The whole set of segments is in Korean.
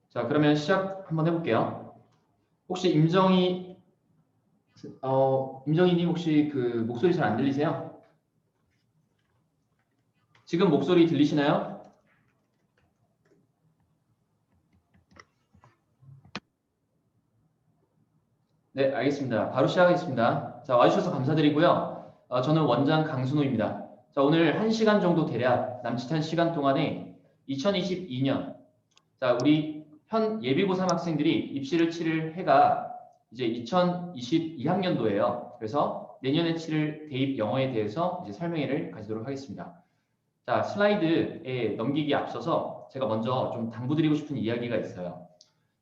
자, 그러면 시작 한번 해볼게요. 혹시 임정희님 혹시 그 목소리 잘 안 들리세요? 지금 목소리 들리시나요? 네, 알겠습니다. 바로 시작하겠습니다. 자, 와주셔서 감사드리고요. 저는 원장 강순호입니다. 자, 오늘 1시간 정도 대략 남짓한 시간 동안에 2022년, 자, 우리 현 예비고3 학생들이 입시를 치를 해가 이제 2022학년도예요. 그래서 내년에 치를 대입 영어에 대해서 이제 설명회를 가지도록 하겠습니다. 자, 슬라이드에 넘기기에 앞서서 제가 먼저 좀 당부드리고 싶은 이야기가 있어요.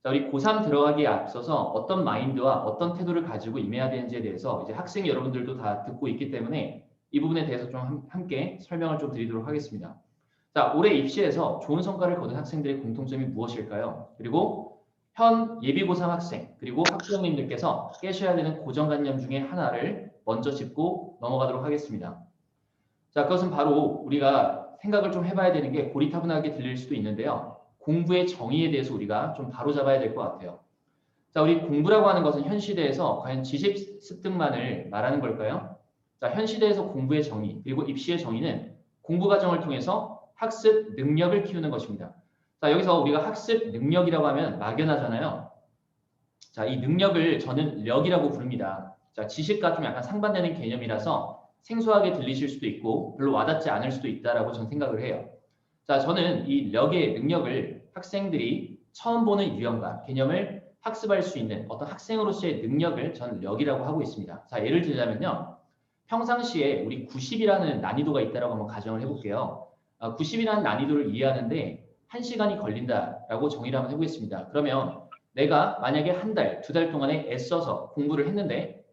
자, 우리 고3 들어가기에 앞서서 어떤 마인드와 어떤 태도를 가지고 임해야 되는지에 대해서 이제 학생 여러분들도 다 듣고 있기 때문에 이 부분에 대해서 좀 함께 설명을 좀 드리도록 하겠습니다. 자, 올해 입시에서 좋은 성과를 거둔 학생들의 공통점이 무엇일까요? 그리고 현 예비고3 학생, 그리고 학부모님들께서 깨셔야 되는 고정관념 중에 하나를 먼저 짚고 넘어가도록 하겠습니다. 자, 그것은 바로 우리가 생각을 좀 해봐야 되는 게 고리타분하게 들릴 수도 있는데요. 공부의 정의에 대해서 우리가 좀 바로잡아야 될 것 같아요. 자, 우리 공부라고 하는 것은 현 시대에서 과연 지식 습득만을 말하는 걸까요? 자, 현 시대에서 공부의 정의, 그리고 입시의 정의는 공부 과정을 통해서 학습 능력을 키우는 것입니다. 자, 여기서 우리가 학습 능력이라고 하면 막연하잖아요. 자, 이 능력을 저는 력이라고 부릅니다. 자, 지식과 좀 약간 상반되는 개념이라서 생소하게 들리실 수도 있고 별로 와닿지 않을 수도 있다라고 저는 생각을 해요. 자, 저는 이 력의 능력을 학생들이 처음 보는 유형과 개념을 학습할 수 있는 어떤 학생으로서의 능력을 저는 력이라고 하고 있습니다. 자, 예를 들자면요. 평상시에 우리 90이라는 난이도가 있다라고 한번 가정을 해볼게요. 90이라는 난이도를 이해하는데 1시간이 걸린다라고 정의를 한번 해보겠습니다. 그러면 내가 만약에 한 달, 2달 동안에 애써서 공부를 했는데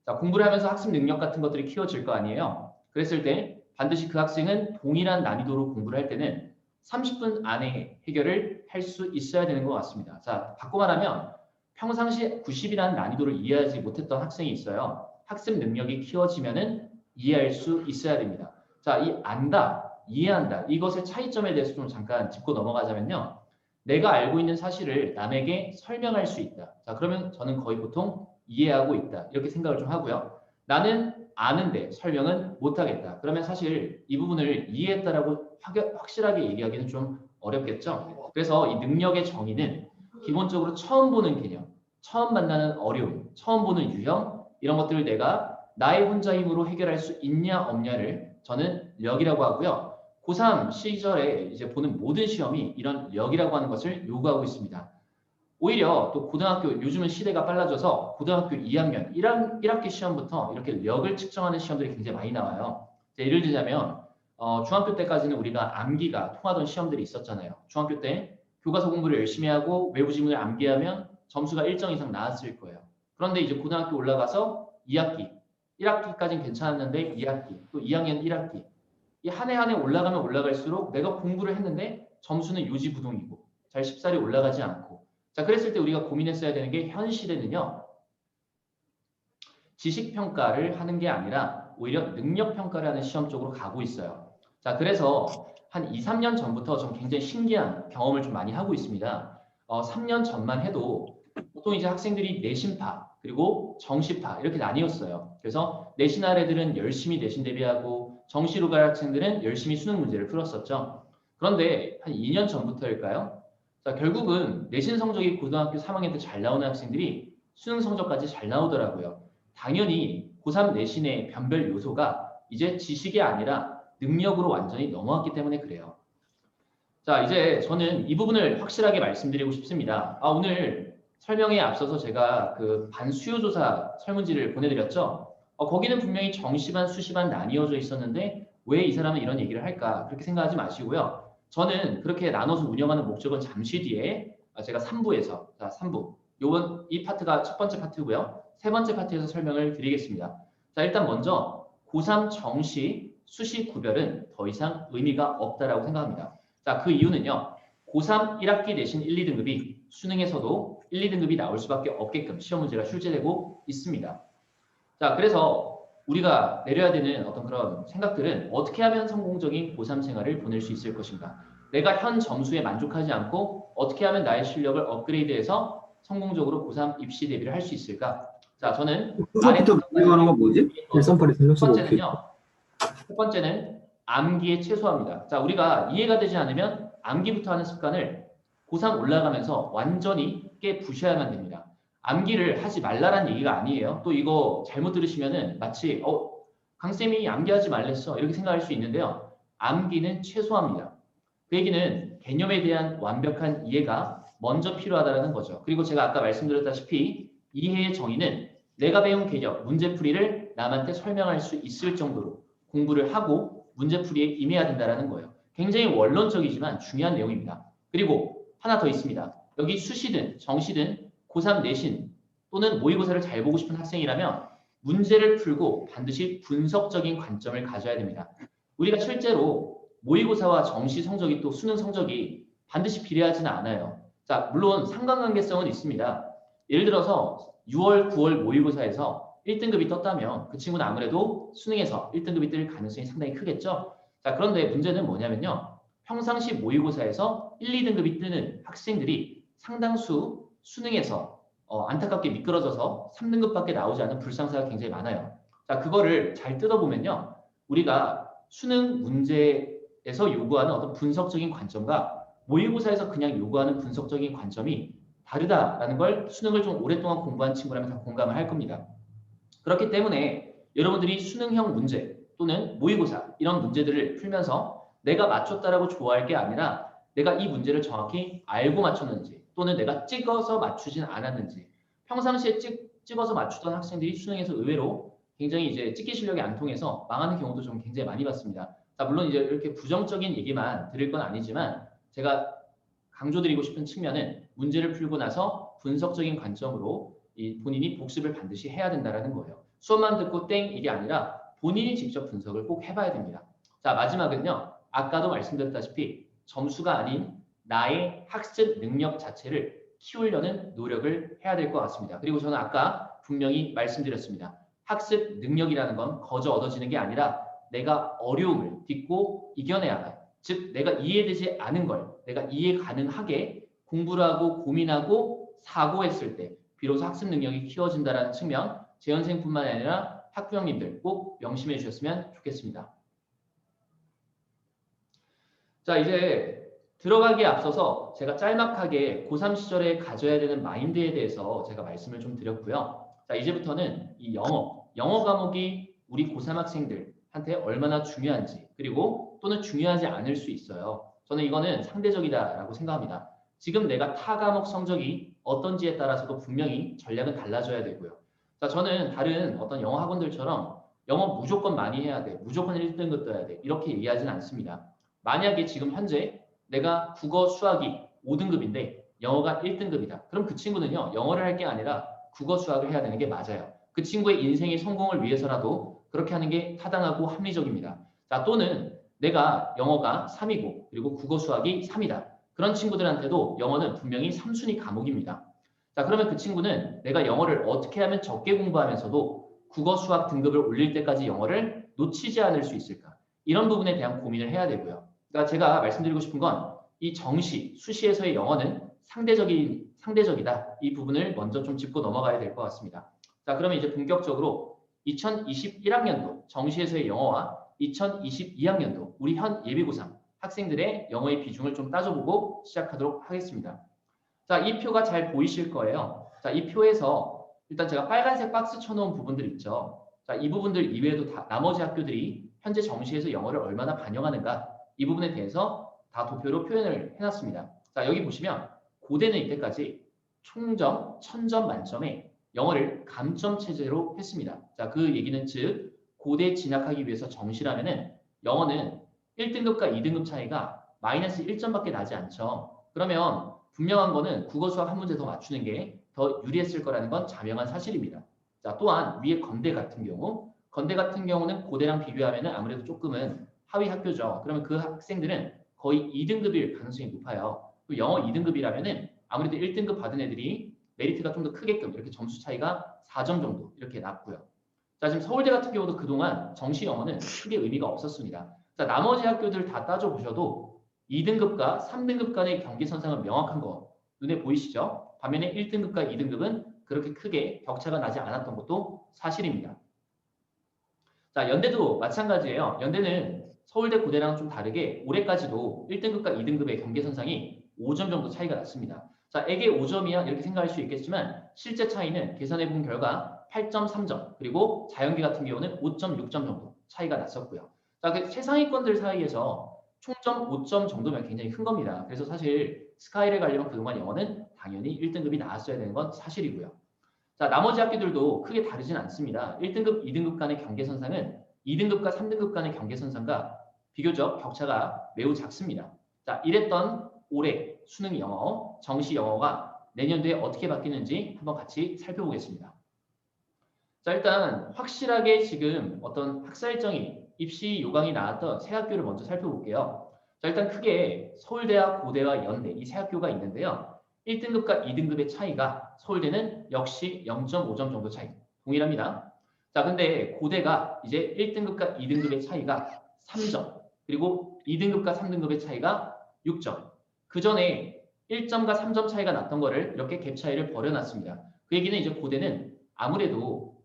자, 공부를 하면서 학습 능력 같은 것들이 키워질 거 아니에요. 그랬을 때 반드시 그 학생은 동일한 난이도로 공부를 할 때는 30분 안에 해결을 할 수 있어야 되는 것 같습니다. 자, 바꿔 말하면 평상시 90이라는 난이도를 이해하지 못했던 학생이 있어요. 학습 능력이 키워지면은 이해할 수 있어야 됩니다. 자, 이 안다, 이해한다, 이것의 차이점에 대해서 좀 잠깐 짚고 넘어가자면요. 내가 알고 있는 사실을 남에게 설명할 수 있다. 자, 그러면 저는 거의 보통 이해하고 있다. 이렇게 생각을 좀 하고요. 나는 아는데 설명은 못하겠다. 그러면 사실 이 부분을 이해했다라고 확실하게 얘기하기는 좀 어렵겠죠. 그래서 이 능력의 정의는 기본적으로 처음 보는 개념, 처음 만나는 어려움, 처음 보는 유형 이런 것들을 내가 나의 혼자 힘으로 해결할 수 있냐 없냐를 저는 력이라고 하고요. 고3 시절에 이제 보는 모든 시험이 이런 력이라고 하는 것을 요구하고 있습니다. 오히려 또 고등학교 요즘은 시대가 빨라져서 고등학교 2학년 1학기 시험부터 이렇게 력을 측정하는 시험들이 굉장히 많이 나와요. 예를 들자면 중학교 때까지는 우리가 암기가 통하던 시험들이 있었잖아요. 중학교 때 교과서 공부를 열심히 하고 외부 지문을 암기하면 점수가 일정 이상 나왔을 거예요. 그런데 이제 고등학교 올라가서 2학기, 1학기까지는 괜찮았는데 2학기, 또 2학년 1학기 이 한 해 한 해 올라가면 올라갈수록 내가 공부를 했는데 점수는 요지부동이고 잘 쉽사리 올라가지 않고 자, 그랬을 때 우리가 고민했어야 되는 게 현 시대는요. 지식평가를 하는 게 아니라 오히려 능력평가를 하는 시험 쪽으로 가고 있어요. 자, 그래서 한 2, 3년 전부터 좀 굉장히 신기한 경험을 좀 많이 하고 있습니다. 3년 전만 해도 보통 이제 학생들이 내신파 그리고 정시파 이렇게 나뉘었어요. 그래서 내신할 애들은 열심히 내신 대비하고 정시로 갈 학생들은 열심히 수능 문제를 풀었었죠. 그런데 한 2년 전부터일까요? 자, 결국은 내신 성적이 고등학교 3학년 때 잘 나오는 학생들이 수능 성적까지 잘 나오더라고요. 당연히 고3 내신의 변별 요소가 이제 지식이 아니라 능력으로 완전히 넘어왔기 때문에 그래요. 자, 이제 저는 이 부분을 확실하게 말씀드리고 싶습니다. 오늘 설명에 앞서서 제가 그 반수요조사 설문지를 보내드렸죠. 거기는 분명히 정시반, 수시반 나뉘어져 있었는데 왜 이 사람은 이런 얘기를 할까? 그렇게 생각하지 마시고요. 저는 그렇게 나눠서 운영하는 목적은 잠시 뒤에 제가 3부에서, 자, 3부. 이 파트가 첫 번째 파트고요. 세 번째 파트에서 설명을 드리겠습니다. 자, 일단 먼저 고3 정시, 수시 구별은 더 이상 의미가 없다라고 생각합니다. 자, 그 이유는요. 고3 1학기 내신 1, 2등급이 수능에서도 1, 2등급이 나올 수밖에 없게끔 시험 문제가 출제되고 있습니다. 자, 그래서 우리가 내려야 되는 어떤 그런 생각들은 어떻게 하면 성공적인 고3 생활을 보낼 수 있을 것인가. 내가 현 점수에 만족하지 않고 어떻게 하면 나의 실력을 업그레이드해서 성공적으로 고3 입시 대비를 할 수 있을까? 자, 저는 아래 수업부터 다섯 가지를 말하는 건 뭐지? 넣어서 138이 첫 생각보다 어떻게? 번째는요. 첫 번째는 암기에 최소화입니다. 자, 우리가 이해가 되지 않으면 암기부터 하는 습관을 고3 올라가면서 완전히 깨부셔야만 됩니다. 암기를 하지 말라는 얘기가 아니에요. 또 이거 잘못 들으시면은 마치 강쌤이 암기하지 말랬어 이렇게 생각할 수 있는데요. 암기는 최소화입니다. 그 얘기는 개념에 대한 완벽한 이해가 먼저 필요하다는 거죠. 그리고 제가 아까 말씀드렸다시피 이해의 정의는 내가 배운 개념, 문제풀이를 남한테 설명할 수 있을 정도로 공부를 하고 문제풀이에 임해야 된다는 거예요. 굉장히 원론적이지만 중요한 내용입니다. 그리고 하나 더 있습니다. 여기 수시든 정시든 고3 내신 또는 모의고사를 잘 보고 싶은 학생이라면 문제를 풀고 반드시 분석적인 관점을 가져야 됩니다. 우리가 실제로 모의고사와 정시 성적이 또 수능 성적이 반드시 비례하지는 않아요. 자, 물론 상관관계성은 있습니다. 예를 들어서 6월, 9월 모의고사에서 1등급이 떴다면 그 친구는 아무래도 수능에서 1등급이 뜰 가능성이 상당히 크겠죠. 자, 그런데 문제는 뭐냐면요. 평상시 모의고사에서 1, 2등급이 뜨는 학생들이 상당수 수능에서 안타깝게 미끄러져서 3등급밖에 나오지 않은 불상사가 굉장히 많아요. 자, 그거를 잘 뜯어보면요. 우리가 수능 문제에서 요구하는 어떤 분석적인 관점과 모의고사에서 그냥 요구하는 분석적인 관점이 다르다라는 걸 수능을 좀 오랫동안 공부한 친구라면 다 공감을 할 겁니다. 그렇기 때문에 여러분들이 수능형 문제 또는 모의고사 이런 문제들을 풀면서 내가 맞췄다라고 좋아할 게 아니라 내가 이 문제를 정확히 알고 맞췄는지 또는 내가 찍어서 맞추진 않았는지 평상시에 찍어서 맞추던 학생들이 수능에서 의외로 굉장히 이제 찍기 실력이 안 통해서 망하는 경우도 좀 굉장히 많이 봤습니다. 자, 물론 이제 이렇게 부정적인 얘기만 드릴 건 아니지만 제가 강조드리고 싶은 측면은 문제를 풀고 나서 분석적인 관점으로 본인이 복습을 반드시 해야 된다는 거예요. 수업만 듣고 땡 이게 아니라 본인이 직접 분석을 꼭 해봐야 됩니다. 자, 마지막은요. 아까도 말씀드렸다시피 점수가 아닌 나의 학습 능력 자체를 키우려는 노력을 해야 될 것 같습니다. 그리고 저는 아까 분명히 말씀드렸습니다. 학습 능력이라는 건 거저 얻어지는 게 아니라 내가 어려움을 딛고 이겨내야 할, 즉 내가 이해되지 않은 걸 내가 이해 가능하게 공부를 하고 고민하고 사고했을 때 비로소 학습 능력이 키워진다는 측면 재연생뿐만 아니라 학부형님들 꼭 명심해 주셨으면 좋겠습니다. 자, 이제 들어가기에 앞서서 제가 짤막하게 고3 시절에 가져야 되는 마인드에 대해서 제가 말씀을 좀 드렸고요. 자, 이제부터는 이 영어 과목이 우리 고3 학생들한테 얼마나 중요한지 그리고 또는 중요하지 않을 수 있어요. 저는 이거는 상대적이다라고 생각합니다. 지금 내가 타 과목 성적이 어떤지에 따라서도 분명히 전략은 달라져야 되고요. 자, 저는 다른 어떤 영어 학원들처럼 영어 무조건 많이 해야 돼, 무조건 1등급 떠야 돼 이렇게 얘기하지는 않습니다. 만약에 지금 현재 내가 국어 수학이 5등급인데 영어가 1등급이다. 그럼 그 친구는요. 영어를 할 게 아니라 국어 수학을 해야 되는 게 맞아요. 그 친구의 인생의 성공을 위해서라도 그렇게 하는 게 타당하고 합리적입니다. 자, 또는 내가 영어가 3이고 그리고 국어 수학이 3이다. 그런 친구들한테도 영어는 분명히 3순위 과목입니다. 자, 그러면 그 친구는 내가 영어를 어떻게 하면 적게 공부하면서도 국어 수학 등급을 올릴 때까지 영어를 놓치지 않을 수 있을까? 이런 부분에 대한 고민을 해야 되고요. 그러니까 제가 말씀드리고 싶은 건 이 정시, 수시에서의 영어는 상대적이다. 이 부분을 먼저 좀 짚고 넘어가야 될 것 같습니다. 자, 그러면 이제 본격적으로 2021학년도 정시에서의 영어와 2022학년도 우리 현 예비고3 학생들의 영어의 비중을 좀 따져보고 시작하도록 하겠습니다. 자, 이 표가 잘 보이실 거예요. 자, 이 표에서 일단 제가 빨간색 박스 쳐놓은 부분들 있죠. 자, 이 부분들 이외에도 나머지 학교들이 현재 정시에서 영어를 얼마나 반영하는가 이 부분에 대해서 다 도표로 표현을 해놨습니다. 자, 여기 보시면 고대는 이때까지 총점 1000점 만점에 영어를 감점 체제로 했습니다. 자, 그 얘기는 즉 고대 진학하기 위해서 정시라면은 영어는 1등급과 2등급 차이가 마이너스 1점밖에 나지 않죠. 그러면 분명한 거는 국어 수학 한 문제 더 맞추는 게 더 유리했을 거라는 건 자명한 사실입니다. 자, 또한 위에 건대 같은 경우는 고대랑 비교하면 아무래도 조금은 하위 학교죠. 그러면 그 학생들은 거의 2등급일 가능성이 높아요. 또 영어 2등급이라면은 아무래도 1등급 받은 애들이 메리트가 좀 더 크게끔 이렇게 점수 차이가 4점 정도 이렇게 났고요. 자, 지금 서울대 같은 경우도 그동안 정시 영어는 크게 의미가 없었습니다. 자, 나머지 학교들 다 따져보셔도 2등급과 3등급 간의 경계선상은 명확한 거 눈에 보이시죠? 반면에 1등급과 2등급은 그렇게 크게 격차가 나지 않았던 것도 사실입니다. 자, 연대도 마찬가지예요. 연대는 서울대, 고대랑 좀 다르게 올해까지도 1등급과 2등급의 경계선상이 5점 정도 차이가 났습니다. 자, 에게 5점이야 이렇게 생각할 수 있겠지만 실제 차이는 계산해 본 결과 8.3점 그리고 자연계 같은 경우는 5.6점 정도 차이가 났었고요. 자, 그 최상위권들 사이에서 총점 5점 정도면 굉장히 큰 겁니다. 그래서 사실 스카이를 가려면 그동안 영어는 당연히 1등급이 나왔어야 되는 건 사실이고요. 자, 나머지 학교들도 크게 다르진 않습니다. 1등급, 2등급 간의 경계선상은 2등급과 3등급 간의 경계선상과 비교적 격차가 매우 작습니다. 자, 이랬던 올해 수능 영어, 정시 영어가 내년도에 어떻게 바뀌는지 한번 같이 살펴보겠습니다. 자, 일단 확실하게 지금 어떤 학사 일정이 입시 요강이 나왔던 세 학교를 먼저 살펴볼게요. 자, 일단 크게 서울대와 고대와 연대 이 세 학교가 있는데요. 1등급과 2등급의 차이가 서울대는 역시 0.5점 정도 차이 동일합니다. 자, 근데 고대가 이제 1등급과 2등급의 차이가 3점 그리고 2등급과 3등급의 차이가 6점. 그 전에 1점과 3점 차이가 났던 거를 이렇게 갭 차이를 벌여놨습니다. 그 얘기는 이제 고대는 아무래도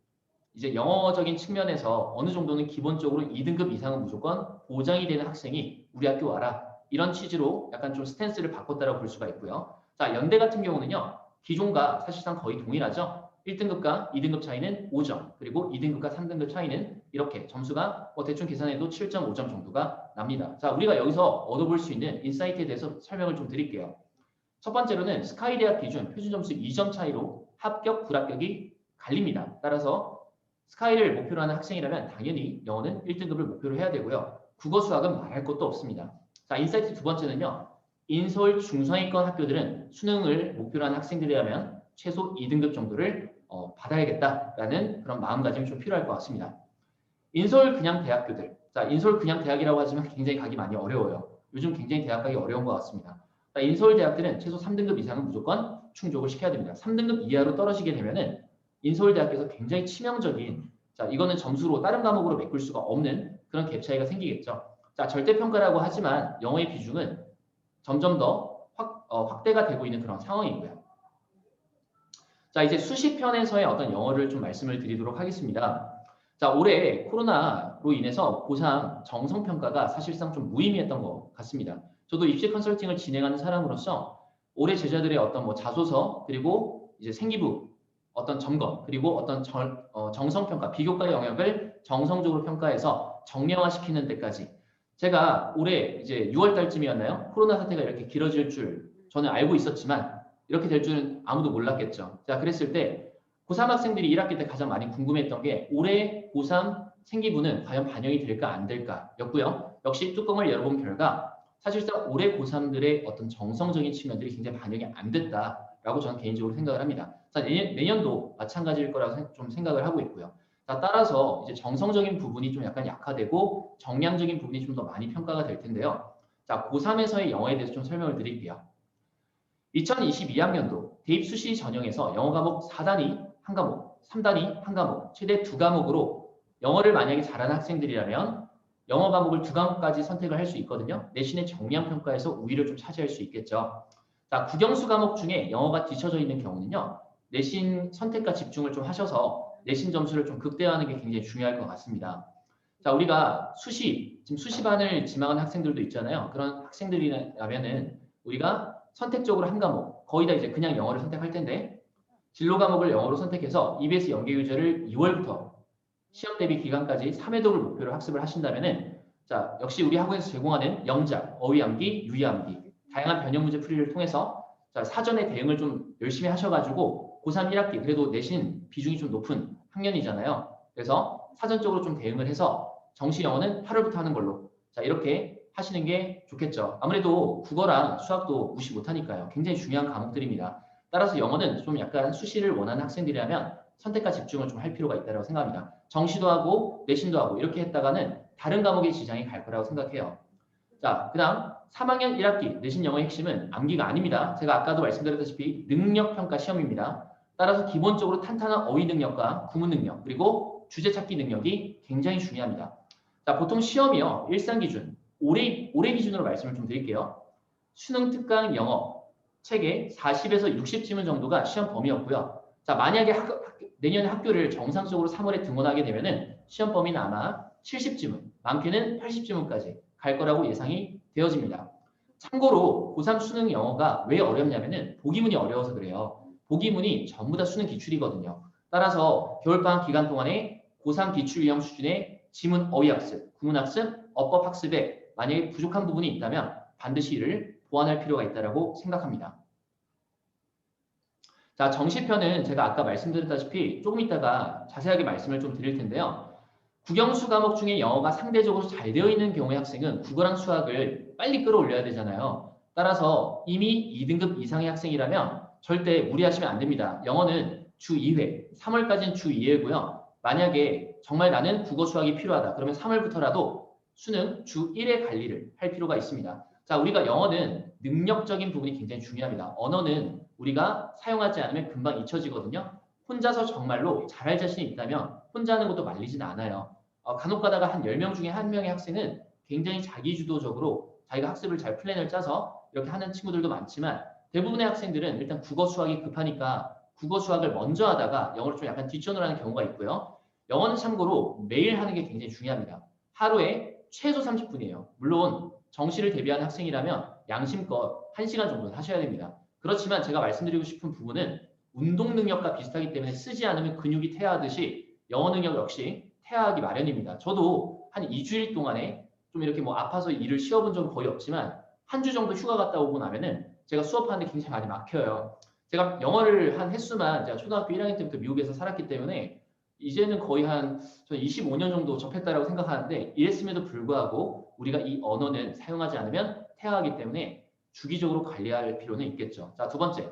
이제 영어적인 측면에서 어느 정도는 기본적으로 2등급 이상은 무조건 보장이 되는 학생이 우리 학교 와라. 이런 취지로 약간 좀 스탠스를 바꿨다고 볼 수가 있고요. 자, 연대 같은 경우는요. 기존과 사실상 거의 동일하죠. 1등급과 2등급 차이는 5점, 그리고 2등급과 3등급 차이는 이렇게 점수가 대충 계산해도 7.5점 정도가 납니다. 자, 우리가 여기서 얻어볼 수 있는 인사이트에 대해서 설명을 좀 드릴게요. 첫 번째로는 스카이대학 기준 표준 점수 2점 차이로 합격, 불합격이 갈립니다. 따라서 스카이를 목표로 하는 학생이라면 당연히 영어는 1등급을 목표로 해야 되고요. 국어, 수학은 말할 것도 없습니다. 자, 인사이트 두 번째는요. 인서울 중상위권 학교들은 수능을 목표로 하는 학생들이라면 최소 2등급 정도를 받아야겠다라는 그런 마음가짐이 좀 필요할 것 같습니다. 인서울 그냥 대학교들. 자, 인서울 그냥 대학이라고 하지만 굉장히 가기 많이 어려워요. 요즘 굉장히 대학 가기 어려운 것 같습니다. 자, 인서울 대학들은 최소 3등급 이상은 무조건 충족을 시켜야 됩니다. 3등급 이하로 떨어지게 되면은 인서울 대학에서 굉장히 치명적인, 자, 이거는 점수로 다른 과목으로 메꿀 수가 없는 그런 갭 차이가 생기겠죠. 자, 절대평가라고 하지만 영어의 비중은 점점 더 확대가 되고 있는 그런 상황이고요. 자, 이제 수시편에서의 어떤 영어를 좀 말씀을 드리도록 하겠습니다. 자, 올해 코로나로 인해서 고3 정성평가가 사실상 좀 무의미했던 것 같습니다. 저도 입시 컨설팅을 진행하는 사람으로서 올해 제자들의 어떤 뭐 자소서 그리고 이제 생기부 어떤 점검 그리고 어떤 정성평가 비교과 영역을 정성적으로 평가해서 정량화시키는 데까지 제가 올해 이제 6월 달쯤이었나요? 코로나 사태가 이렇게 길어질 줄 저는 알고 있었지만 이렇게 될 줄은 아무도 몰랐겠죠. 자, 그랬을 때 고3 학생들이 1학기 때 가장 많이 궁금했던 게 올해 고3 생기부는 과연 반영이 될까 안 될까 였고요. 역시 뚜껑을 열어본 결과 사실상 올해 고3들의 어떤 정성적인 측면들이 굉장히 반영이 안 됐다라고 저는 개인적으로 생각을 합니다. 자, 내년도 마찬가지일 거라고 좀 생각을 하고 있고요. 자, 따라서 이제 정성적인 부분이 좀 약간 약화되고 정량적인 부분이 좀 더 많이 평가가 될 텐데요. 자, 고3에서의 영어에 대해서 좀 설명을 드릴게요. 2022학년도 대입 수시 전형에서 영어 과목 4단위 한 과목, 3단위 한 과목, 최대 2과목으로 영어를 만약에 잘하는 학생들이라면 영어 과목을 2과목까지 선택을 할 수 있거든요. 내신의 정량 평가에서 우위를 좀 차지할 수 있겠죠. 자, 국영수 과목 중에 영어가 뒤쳐져 있는 경우는요. 내신 선택과 집중을 좀 하셔서 내신 점수를 좀 극대화하는 게 굉장히 중요할 것 같습니다. 자, 우리가 지금 수시반을 지망하는 학생들도 있잖아요. 그런 학생들이라면은 우리가 선택적으로 한 과목, 거의 다 이제 그냥 영어를 선택할 텐데 진로 과목을 영어로 선택해서 EBS 연계교재를 2월부터 시험 대비 기간까지 3회독을 목표로 학습을 하신다면은 자, 역시 우리 학원에서 제공하는 영작, 어휘암기, 유희암기 다양한 변형 문제 풀이를 통해서 자, 사전에 대응을 좀 열심히 하셔가지고 고3 1학기 그래도 내신 비중이 좀 높은 학년이잖아요. 그래서 사전적으로 좀 대응을 해서 정시 영어는 8월부터 하는 걸로 자, 이렇게 하시는 게 좋겠죠. 아무래도 국어랑 수학도 무시 못하니까요. 굉장히 중요한 과목들입니다. 따라서 영어는 좀 약간 수시를 원하는 학생들이라면 선택과 집중을 좀 할 필요가 있다고 생각합니다. 정시도 하고 내신도 하고 이렇게 했다가는 다른 과목에 지장이 갈 거라고 생각해요. 자, 그 다음 3학년 1학기 내신 영어의 핵심은 암기가 아닙니다. 제가 아까도 말씀드렸다시피 능력평가 시험입니다. 따라서 기본적으로 탄탄한 어휘 능력과 구문 능력 그리고 주제 찾기 능력이 굉장히 중요합니다. 자, 보통 시험이요. 일상 기준 올해 기준으로 말씀을 좀 드릴게요. 수능 특강 영어 책에 40에서 60지문 정도가 시험 범위였고요. 자, 만약에 내년에 학교를 정상적으로 3월에 등원하게 되면은 시험 범위는 아마 70지문, 많게는 80지문까지 갈 거라고 예상이 되어집니다. 참고로 고3 수능 영어가 왜 어렵냐면은 보기문이 어려워서 그래요. 보기문이 전부 다 수능 기출이거든요. 따라서 겨울방학 기간 동안에 고3 기출 유형 수준의 지문 어휘 학습, 구문 학습, 어법 학습에 만약에 부족한 부분이 있다면 반드시 이를 보완할 필요가 있다고 생각합니다. 자, 정시편은 제가 아까 말씀드렸다시피 조금 이따가 자세하게 말씀을 좀 드릴 텐데요. 국영수 과목 중에 영어가 상대적으로 잘 되어 있는 경우의 학생은 국어랑 수학을 빨리 끌어올려야 되잖아요. 따라서 이미 2등급 이상의 학생이라면 절대 무리하시면 안 됩니다. 영어는 주 2회, 3월까지는 주 2회고요. 만약에 정말 나는 국어 수학이 필요하다. 그러면 3월부터라도 수능 주 1회 관리를 할 필요가 있습니다. 자, 우리가 영어는 능력적인 부분이 굉장히 중요합니다. 언어는 우리가 사용하지 않으면 금방 잊혀지거든요. 혼자서 정말로 잘할 자신이 있다면 혼자 하는 것도 말리진 않아요. 간혹 가다가 한 10명 중에 한 명의 학생은 굉장히 자기주도적으로 자기가 학습을 잘 플랜을 짜서 이렇게 하는 친구들도 많지만 대부분의 학생들은 일단 국어 수학이 급하니까 국어 수학을 먼저 하다가 영어를 좀 약간 뒷전으로 하는 경우가 있고요. 영어는 참고로 매일 하는 게 굉장히 중요합니다. 하루에 최소 30분이에요. 물론 정시를 대비하는 학생이라면 양심껏 1시간 정도는 하셔야 됩니다. 그렇지만 제가 말씀드리고 싶은 부분은 운동 능력과 비슷하기 때문에 쓰지 않으면 근육이 퇴화하듯이 영어 능력 역시 퇴화하기 마련입니다. 저도 한 2주일 동안에 좀 이렇게 뭐 아파서 일을 쉬어본 적은 거의 없지만 한 주 정도 휴가 갔다 오고 나면은 제가 수업하는데 굉장히 많이 막혀요. 제가 영어를 한 횟수만 제가 초등학교 1학년 때부터 미국에서 살았기 때문에 이제는 거의 한 25년 정도 접했다라고 생각하는데 이랬음에도 불구하고 우리가 이 언어는 사용하지 않으면 퇴화하기 때문에 주기적으로 관리할 필요는 있겠죠. 자, 두 번째.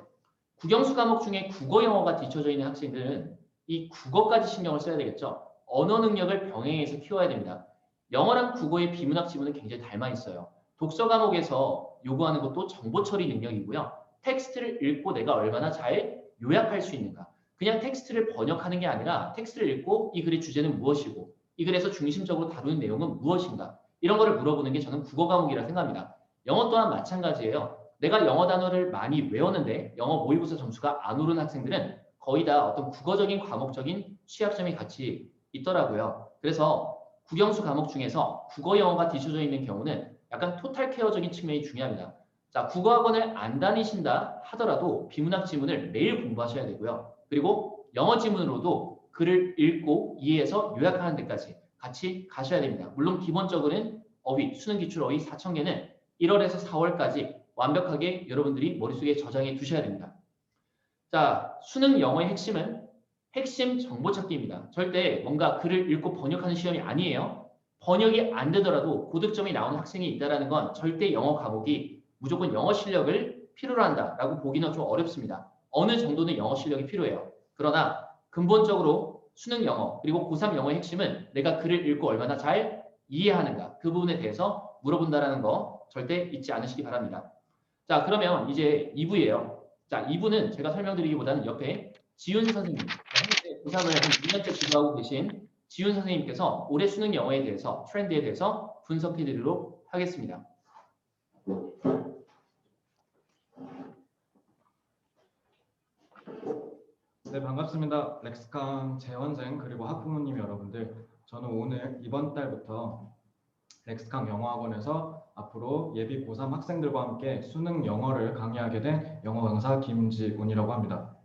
국영수 과목 중에 국어 영어가 뒤쳐져 있는 학생들은 이 국어까지 신경을 써야 되겠죠. 언어 능력을 병행해서 키워야 됩니다. 영어랑 국어의 비문학 지문은 굉장히 닮아 있어요. 독서 과목에서 요구하는 것도 정보 처리 능력이고요. 텍스트를 읽고 내가 얼마나 잘 요약할 수 있는가. 그냥 텍스트를 번역하는 게 아니라 텍스트를 읽고 이 글의 주제는 무엇이고 이 글에서 중심적으로 다루는 내용은 무엇인가. 이런 거를 물어보는 게 저는 국어 과목이라 생각합니다. 영어 또한 마찬가지예요. 내가 영어 단어를 많이 외웠는데 영어 모의고사 점수가 안 오른 학생들은 거의 다 어떤 국어적인 과목적인 취약점이 같이 있더라고요. 그래서 국영수 과목 중에서 국어 영어가 뒤쳐져 있는 경우는 약간 토탈 케어적인 측면이 중요합니다. 자, 국어학원을 안 다니신다 하더라도 비문학 지문을 매일 공부하셔야 되고요. 그리고 영어 지문으로도 글을 읽고 이해해서 요약하는 데까지 같이 가셔야 됩니다. 물론 기본적으로는 어휘, 수능 기출 어휘 4,000개는 1월에서 4월까지 완벽하게 여러분들이 머릿속에 저장해 두셔야 됩니다. 자, 수능 영어의 핵심은 핵심 정보 찾기입니다. 절대 뭔가 글을 읽고 번역하는 시험이 아니에요. 번역이 안 되더라도 고득점이 나오는 학생이 있다는 건 절대 영어 과목이 무조건 영어 실력을 필요로 한다라고 보기는 좀 어렵습니다. 어느 정도는 영어 실력이 필요해요. 그러나 근본적으로 수능 영어 그리고 고3 영어의 핵심은 내가 글을 읽고 얼마나 잘 이해하는가 그 부분에 대해서 물어본다는 거 절대 잊지 않으시기 바랍니다. 자, 그러면 이제 2부예요. 자, 2부는 제가 설명드리기보다는 옆에 지훈 선생님, 현재 고3을 한 2년째 지도하고 계신 지훈 선생님께서 올해 수능 영어에 대해서 트렌드에 대해서 분석해 드리도록 하겠습니다. 네, 반갑습니다. 렉스강 재원생 그리고 학부모님 여러분들, 저는 오늘 이번 달부터 렉스강 영어학원에서 앞으로 예비 고3 학생들과 함께 수능 영어를 강의하게 된 영어 강사 김지훈이라고 합니다.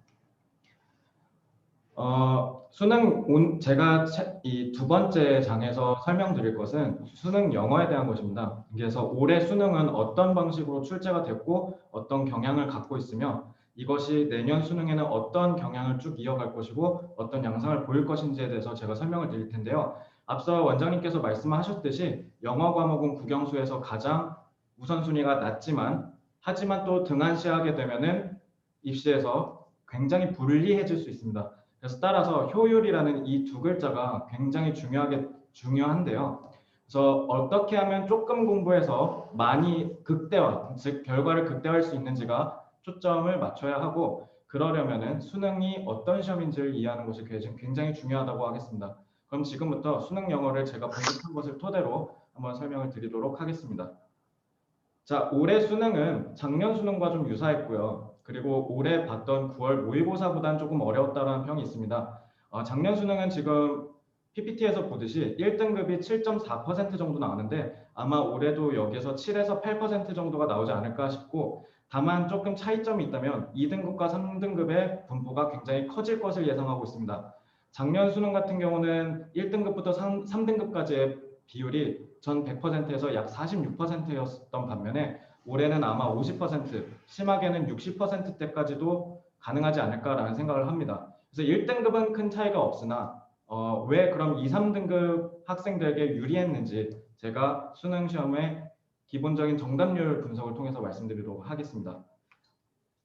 제가 이 두 번째 장에서 설명드릴 것은 수능 영어에 대한 것입니다. 그래서 올해 수능은 어떤 방식으로 출제가 됐고 어떤 경향을 갖고 있으며 이것이 내년 수능에는 어떤 경향을 쭉 이어갈 것이고 어떤 양상을 보일 것인지에 대해서 제가 설명을 드릴 텐데요. 앞서 원장님께서 말씀하셨듯이 영어 과목은 국영수에서 가장 우선순위가 낮지만 하지만 또 등한시하게 되면은 입시에서 굉장히 불리해질 수 있습니다. 그래서 따라서 효율이라는 이 두 글자가 굉장히 중요한데요. 그래서 어떻게 하면 조금 공부해서 많이 극대화, 즉 결과를 극대화할 수 있는지가 초점을 맞춰야 하고 그러려면은 수능이 어떤 시험인지를 이해하는 것이 굉장히 중요하다고 하겠습니다. 그럼 지금부터 수능 영어를 제가 분석한 것을 토대로 한번 설명을 드리도록 하겠습니다. 자, 올해 수능은 작년 수능과 좀 유사했고요. 그리고 올해 봤던 9월 모의고사보다는 조금 어려웠다는 평이 있습니다. 작년 수능은 지금 PPT에서 보듯이 1등급이 7.4% 정도 나왔는데 아마 올해도 여기에서 7에서 8% 정도가 나오지 않을까 싶고, 다만 조금 차이점이 있다면 2등급과 3등급의 분포가 굉장히 커질 것을 예상하고 있습니다. 작년 수능 같은 경우는 1등급부터 3등급까지의 비율이 전 100%에서 약 46%였던 반면에 올해는 아마 50%, 심하게는 60%대까지도 가능하지 않을까라는 생각을 합니다. 그래서 1등급은 큰 차이가 없으나 왜 그럼 2, 3등급 학생들에게 유리했는지 제가 수능 시험의 기본적인 정답률 분석을 통해서 말씀드리도록 하겠습니다.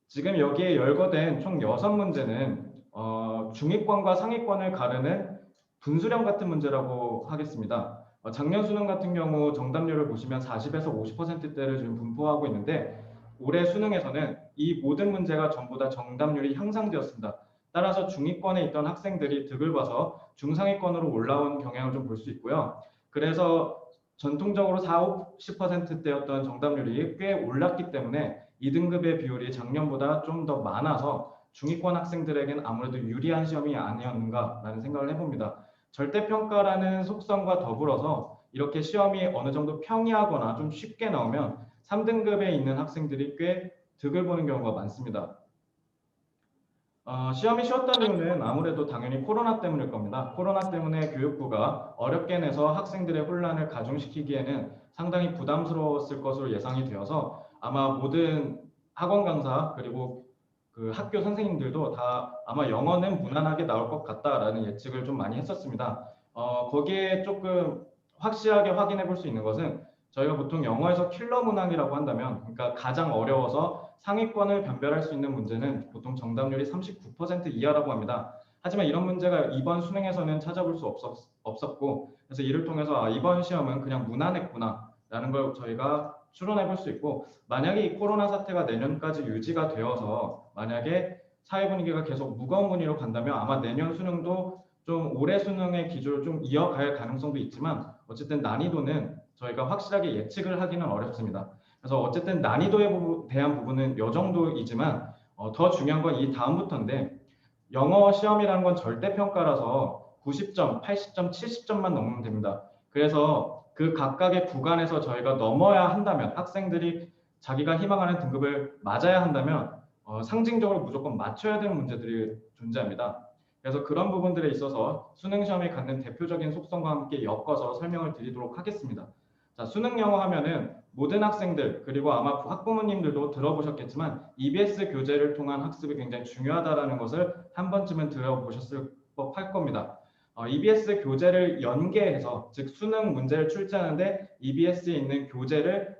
지금 여기에 열거된 총 6문제는 중위권과 상위권을 가르는 분수령 같은 문제라고 하겠습니다. 작년 수능 같은 경우 정답률을 보시면 40에서 50%대를 지금 분포하고 있는데 올해 수능에서는 이 모든 문제가 전부 다 정답률이 향상되었습니다. 따라서 중위권에 있던 학생들이 득을 봐서 중상위권으로 올라온 경향을 좀 볼 수 있고요. 그래서 전통적으로 4, 50%대였던 정답률이 꽤 올랐기 때문에 2등급의 비율이 작년보다 좀 더 많아서 중위권 학생들에게는 아무래도 유리한 시험이 아니었는가라는 생각을 해봅니다. 절대평가라는 속성과 더불어서 이렇게 시험이 어느 정도 평이하거나 좀 쉽게 나오면 3등급에 있는 학생들이 꽤 득을 보는 경우가 많습니다. 시험이 쉬웠던 이유는 아무래도 당연히 코로나 때문일 겁니다. 코로나 때문에 교육부가 어렵게 내서 학생들의 혼란을 가중시키기에는 상당히 부담스러웠을 것으로 예상이 되어서 아마 모든 학원 강사 그리고 그 학교 선생님들도 다 아마 영어는 무난하게 나올 것 같다라는 예측을 좀 많이 했었습니다. 거기에 조금 확실하게 확인해 볼 수 있는 것은 저희가 보통 영어에서 킬러 문항이라고 한다면, 그러니까 가장 어려워서 상위권을 변별할 수 있는 문제는 보통 정답률이 39% 이하라고 합니다. 하지만 이런 문제가 이번 수능에서는 찾아볼 수 없었고, 그래서 이를 통해서 이번 시험은 그냥 무난했구나라는 걸 저희가 추론해 볼 수 있고, 만약에 이 코로나 사태가 내년까지 유지가 되어서 만약에 사회 분위기가 계속 무거운 분위기로 간다면 아마 내년 수능도 좀 올해 수능의 기조를 좀 이어갈 가능성도 있지만 어쨌든 난이도는 저희가 확실하게 예측을 하기는 어렵습니다. 그래서 어쨌든 난이도에 대한 부분은 이 정도이지만 더 중요한 건 이 다음부터인데, 영어 시험이라는 건 절대평가라서 90점, 80점, 70점만 넘으면 됩니다. 그래서 그 각각의 구간에서 저희가 넘어야 한다면, 학생들이 자기가 희망하는 등급을 맞아야 한다면 상징적으로 무조건 맞춰야 되는 문제들이 존재합니다. 그래서 그런 부분들에 있어서 수능 시험에 갖는 대표적인 속성과 함께 엮어서 설명을 드리도록 하겠습니다. 자, 수능 영어 하면은 모든 학생들 그리고 아마 학부모님들도 들어보셨겠지만 EBS 교재를 통한 학습이 굉장히 중요하다는 것을 한 번쯤은 들어보셨을 법할 겁니다. EBS 교재를 연계해서, 즉 수능 문제를 출제하는데 EBS에 있는 교재를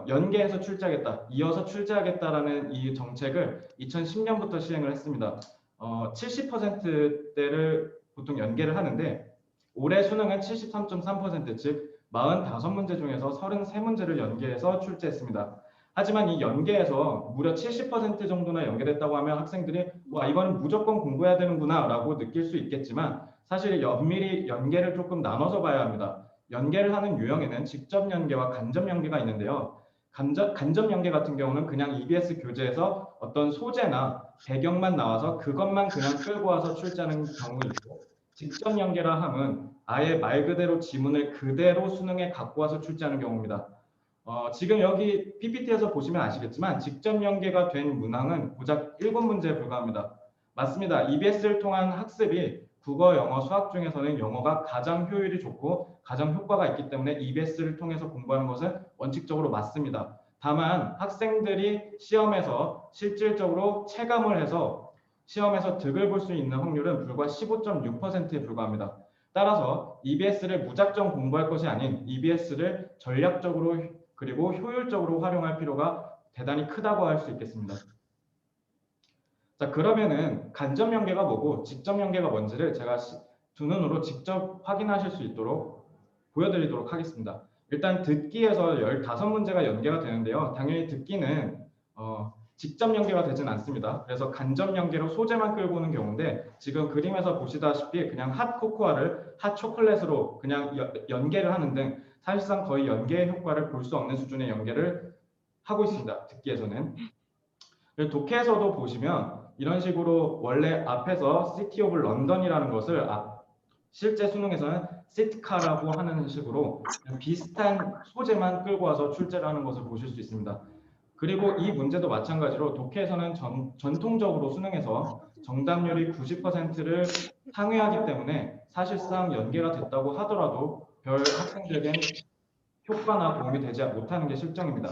연계해서 출제하겠다, 이어서 출제하겠다라는 이 정책을 2010년부터 시행을 했습니다. 70%대를 보통 연계를 하는데 올해 수능은 73.3%, 즉 45문제 중에서 33문제를 연계해서 출제했습니다. 하지만 이 연계에서 무려 70% 정도나 연계됐다고 하면 학생들이 와, 이거는 무조건 공부해야 되는구나 라고 느낄 수 있겠지만 사실 엄밀히 연계를 조금 나눠서 봐야 합니다. 연계를 하는 유형에는 직접 연계와 간접 연계가 있는데요. 간접 연계 같은 경우는 그냥 EBS 교재에서 어떤 소재나 배경만 나와서 그것만 그냥 끌고 와서 출제하는 경우이고, 직접 연계라 함은 아예 말 그대로 지문을 그대로 수능에 갖고 와서 출제하는 경우입니다. 지금 여기 PPT에서 보시면 아시겠지만 직접 연계가 된 문항은 고작 7문제에 불과합니다. 맞습니다. EBS를 통한 학습이 국어, 영어, 수학 중에서는 영어가 가장 효율이 좋고 가장 효과가 있기 때문에 EBS를 통해서 공부하는 것은 원칙적으로 맞습니다. 다만 학생들이 시험에서 실질적으로 체감을 해서 시험에서 득을 볼 수 있는 확률은 불과 15.6%에 불과합니다. 따라서 EBS를 무작정 공부할 것이 아닌 EBS를 전략적으로 그리고 효율적으로 활용할 필요가 대단히 크다고 할 수 있겠습니다. 자, 그러면은 간접 연계가 뭐고 직접 연계가 뭔지를 제가 두 눈으로 직접 확인하실 수 있도록 보여드리도록 하겠습니다. 일단 듣기에서 15문제가 연계가 되는데요. 당연히 듣기는 직접 연계가 되진 않습니다. 그래서 간접 연계로 소재만 끌고 오는 경우인데 지금 그림에서 보시다시피 그냥 핫 코코아를 핫 초콜릿으로 그냥 연계를 하는 등 사실상 거의 연계 효과를 볼 수 없는 수준의 연계를 하고 있습니다. 듣기에서는. 독해에서도 보시면 이런 식으로 원래 앞에서 시티 오브 런던이라는 것을 실제 수능에서는 시트카라고 하는 식으로 비슷한 소재만 끌고 와서 출제를 하는 것을 보실 수 있습니다. 그리고 이 문제도 마찬가지로 독해에서는 전통적으로 수능에서 정답률이 90%를 상회하기 때문에 사실상 연계가 됐다고 하더라도 별 학생들에겐 효과나 도움이 되지 못하는 게 실정입니다.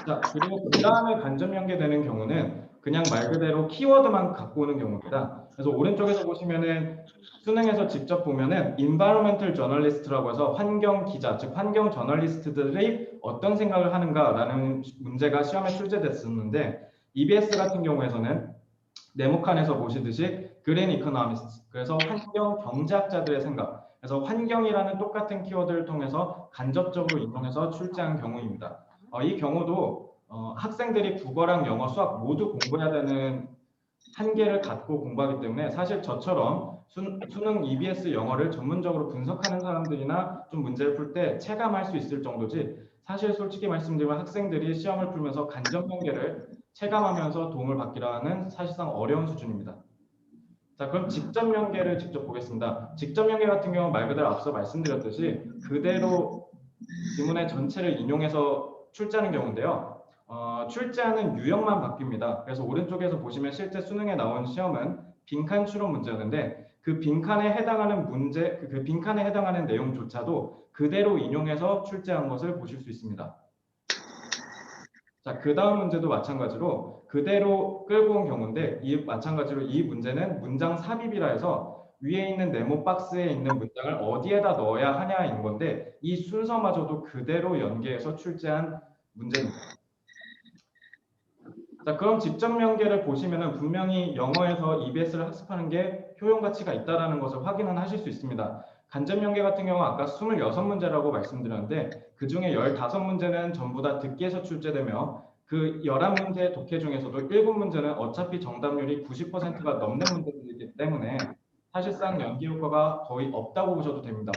자, 그리고 그 다음에 간접 연계되는 경우는 그냥 말 그대로 키워드만 갖고 오는 경우입니다. 그래서 오른쪽에서 보시면은 수능에서 직접 보면은 environmental journalist라고 해서 환경 기자, 즉 환경 저널리스트들이 어떤 생각을 하는가라는 문제가 시험에 출제됐었는데 EBS 같은 경우에서는 네모칸에서 보시듯이 green economists, 그래서 환경 경제학자들의 생각, 그래서 환경이라는 똑같은 키워드를 통해서 간접적으로 인용해서 출제한 경우입니다. 이 경우도 학생들이 국어랑 영어, 수학 모두 공부해야 되는 한계를 갖고 공부하기 때문에 사실 저처럼 수능 EBS 영어를 전문적으로 분석하는 사람들이나 좀 문제를 풀 때 체감할 수 있을 정도지 사실 솔직히 말씀드리면 학생들이 시험을 풀면서 간접 연계를 체감하면서 도움을 받기라는 사실상 어려운 수준입니다. 자, 그럼 직접 연계를 직접 보겠습니다. 직접 연계 같은 경우는 말 그대로 앞서 말씀드렸듯이 그대로 지문의 전체를 인용해서 출제하는 경우인데요. 출제하는 유형만 바뀝니다. 그래서 오른쪽에서 보시면 실제 수능에 나온 시험은 빈칸 추론 문제였는데 그 빈칸에 해당하는 문제, 그 빈칸에 해당하는 내용조차도 그대로 인용해서 출제한 것을 보실 수 있습니다. 자, 그 다음 문제도 마찬가지로 그대로 끌고 온 경우인데 마찬가지로 이 문제는 문장 삽입이라 해서 위에 있는 네모 박스에 있는 문장을 어디에다 넣어야 하냐인 건데 이 순서마저도 그대로 연계해서 출제한 문제입니다. 자, 그럼 직접 연계를 보시면은 분명히 영어에서 EBS를 학습하는 게 효용 가치가 있다는 것을 확인은 하실 수 있습니다. 간접 연계 같은 경우 아까 26문제라고 말씀드렸는데 그 중에 15문제는 전부 다 듣기에서 출제되며 그 11문제 독해 중에서도 7문제는 어차피 정답률이 90%가 넘는 문제들이기 때문에 사실상 연계 효과가 거의 없다고 보셔도 됩니다.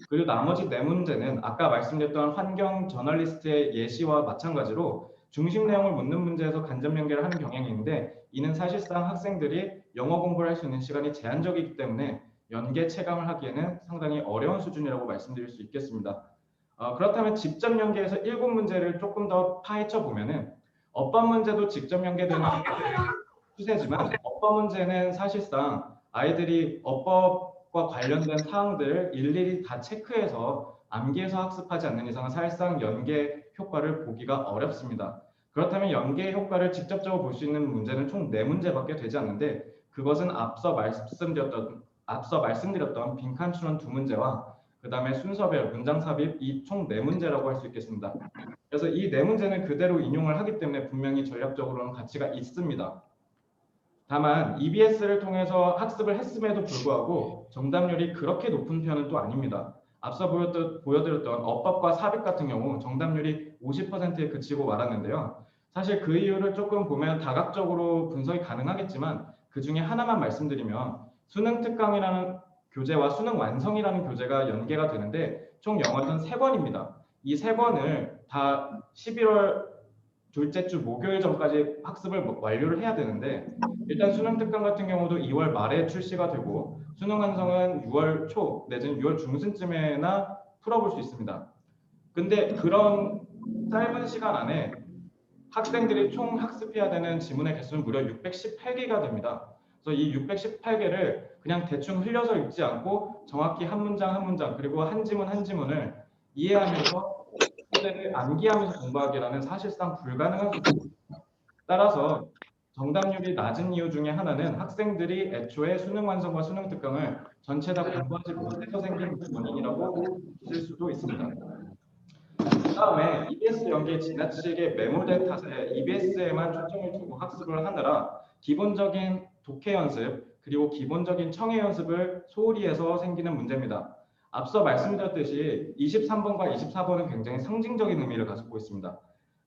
그리고 나머지 4문제는 아까 말씀드렸던 환경 저널리스트의 예시와 마찬가지로 중심 내용을 묻는 문제에서 간접 연계를 하는 경향이 있는데 이는 사실상 학생들이 영어 공부를 할 수 있는 시간이 제한적이기 때문에 연계 체감을 하기에는 상당히 어려운 수준이라고 말씀드릴 수 있겠습니다. 그렇다면 직접 연계에서 7문제를 조금 더 파헤쳐 보면은 어법 문제도 직접 연계되는 추세지만 어법 문제는 사실상 아이들이 어법과 관련된 사항들을 일일이 다 체크해서 암기해서 학습하지 않는 이상은 사실상 연계 효과를 보기가 어렵습니다. 그렇다면 연계 효과를 직접적으로 볼 수 있는 문제는 총 4문제밖에 되지 않는데 그것은 앞서 말씀드렸던 빈칸 추론 2문제와 그 다음에 순서별, 문장 삽입 이 총 4문제라고 할 수 있겠습니다. 그래서 이 4문제는 그대로 인용을 하기 때문에 분명히 전략적으로는 가치가 있습니다. 다만 EBS를 통해서 학습을 했음에도 불구하고 정답률이 그렇게 높은 편은 또 아닙니다. 앞서 보여드렸던 어법과 삽입 같은 경우 정답률이 50%에 그치고 말았는데요. 사실 그 이유를 조금 보면 다각적으로 분석이 가능하겠지만 그 중에 하나만 말씀드리면 수능 특강이라는 교재와 수능 완성이라는 교재가 연계가 되는데 총 영어는 3권입니다. 이 3권을 다 11월 둘째 주 목요일 전까지 학습을 완료를 해야 되는데 일단 수능 특강 같은 경우도 2월 말에 출시가 되고 수능 완성은 6월 초 내지는 6월 중순쯤에나 풀어볼 수 있습니다. 근데 그런 짧은 시간 안에 학생들이 총 학습해야 되는 지문의 개수는 무려 618개가 됩니다. 그래서 이 618개를 그냥 대충 흘려서 읽지 않고 정확히 한 문장 한 문장 그리고 한 지문 한 지문을 이해하면서 소재를 암기하면서 공부하기라는 사실상 불가능한 수준입니다. 따라서 정답률이 낮은 이유 중에 하나는 학생들이 애초에 수능 완성과 수능 특강을 전체 다 공부하지 못해서 생긴 원인이라고 보실 수도 있습니다. 다음에 EBS 연계에 지나치게 매몰된 탓에 EBS에만 초점을 두고 학습을 하느라 기본적인 독해 연습 그리고 기본적인 청해 연습을 소홀히 해서 생기는 문제입니다. 앞서 말씀드렸듯이 23번과 24번은 굉장히 상징적인 의미를 가지고 있습니다.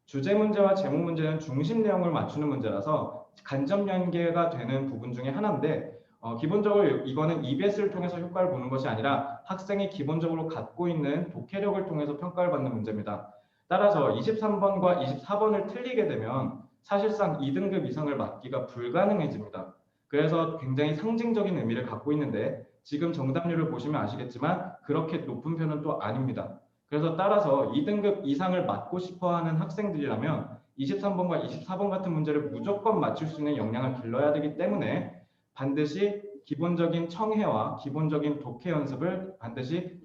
주제 문제와 제목 문제는 중심 내용을 맞추는 문제라서 간접 연계가 되는 부분 중에 하나인데 기본적으로 이거는 EBS를 통해서 효과를 보는 것이 아니라 학생이 기본적으로 갖고 있는 독해력을 통해서 평가를 받는 문제입니다. 따라서 23번과 24번을 틀리게 되면 사실상 2등급 이상을 맞기가 불가능해집니다. 그래서 굉장히 상징적인 의미를 갖고 있는데 지금 정답률을 보시면 아시겠지만 그렇게 높은 편은 또 아닙니다. 그래서 따라서 2등급 이상을 맞고 싶어하는 학생들이라면 23번과 24번 같은 문제를 무조건 맞출 수 있는 역량을 길러야 되기 때문에 반드시 기본적인 청해와 기본적인 독해 연습을 반드시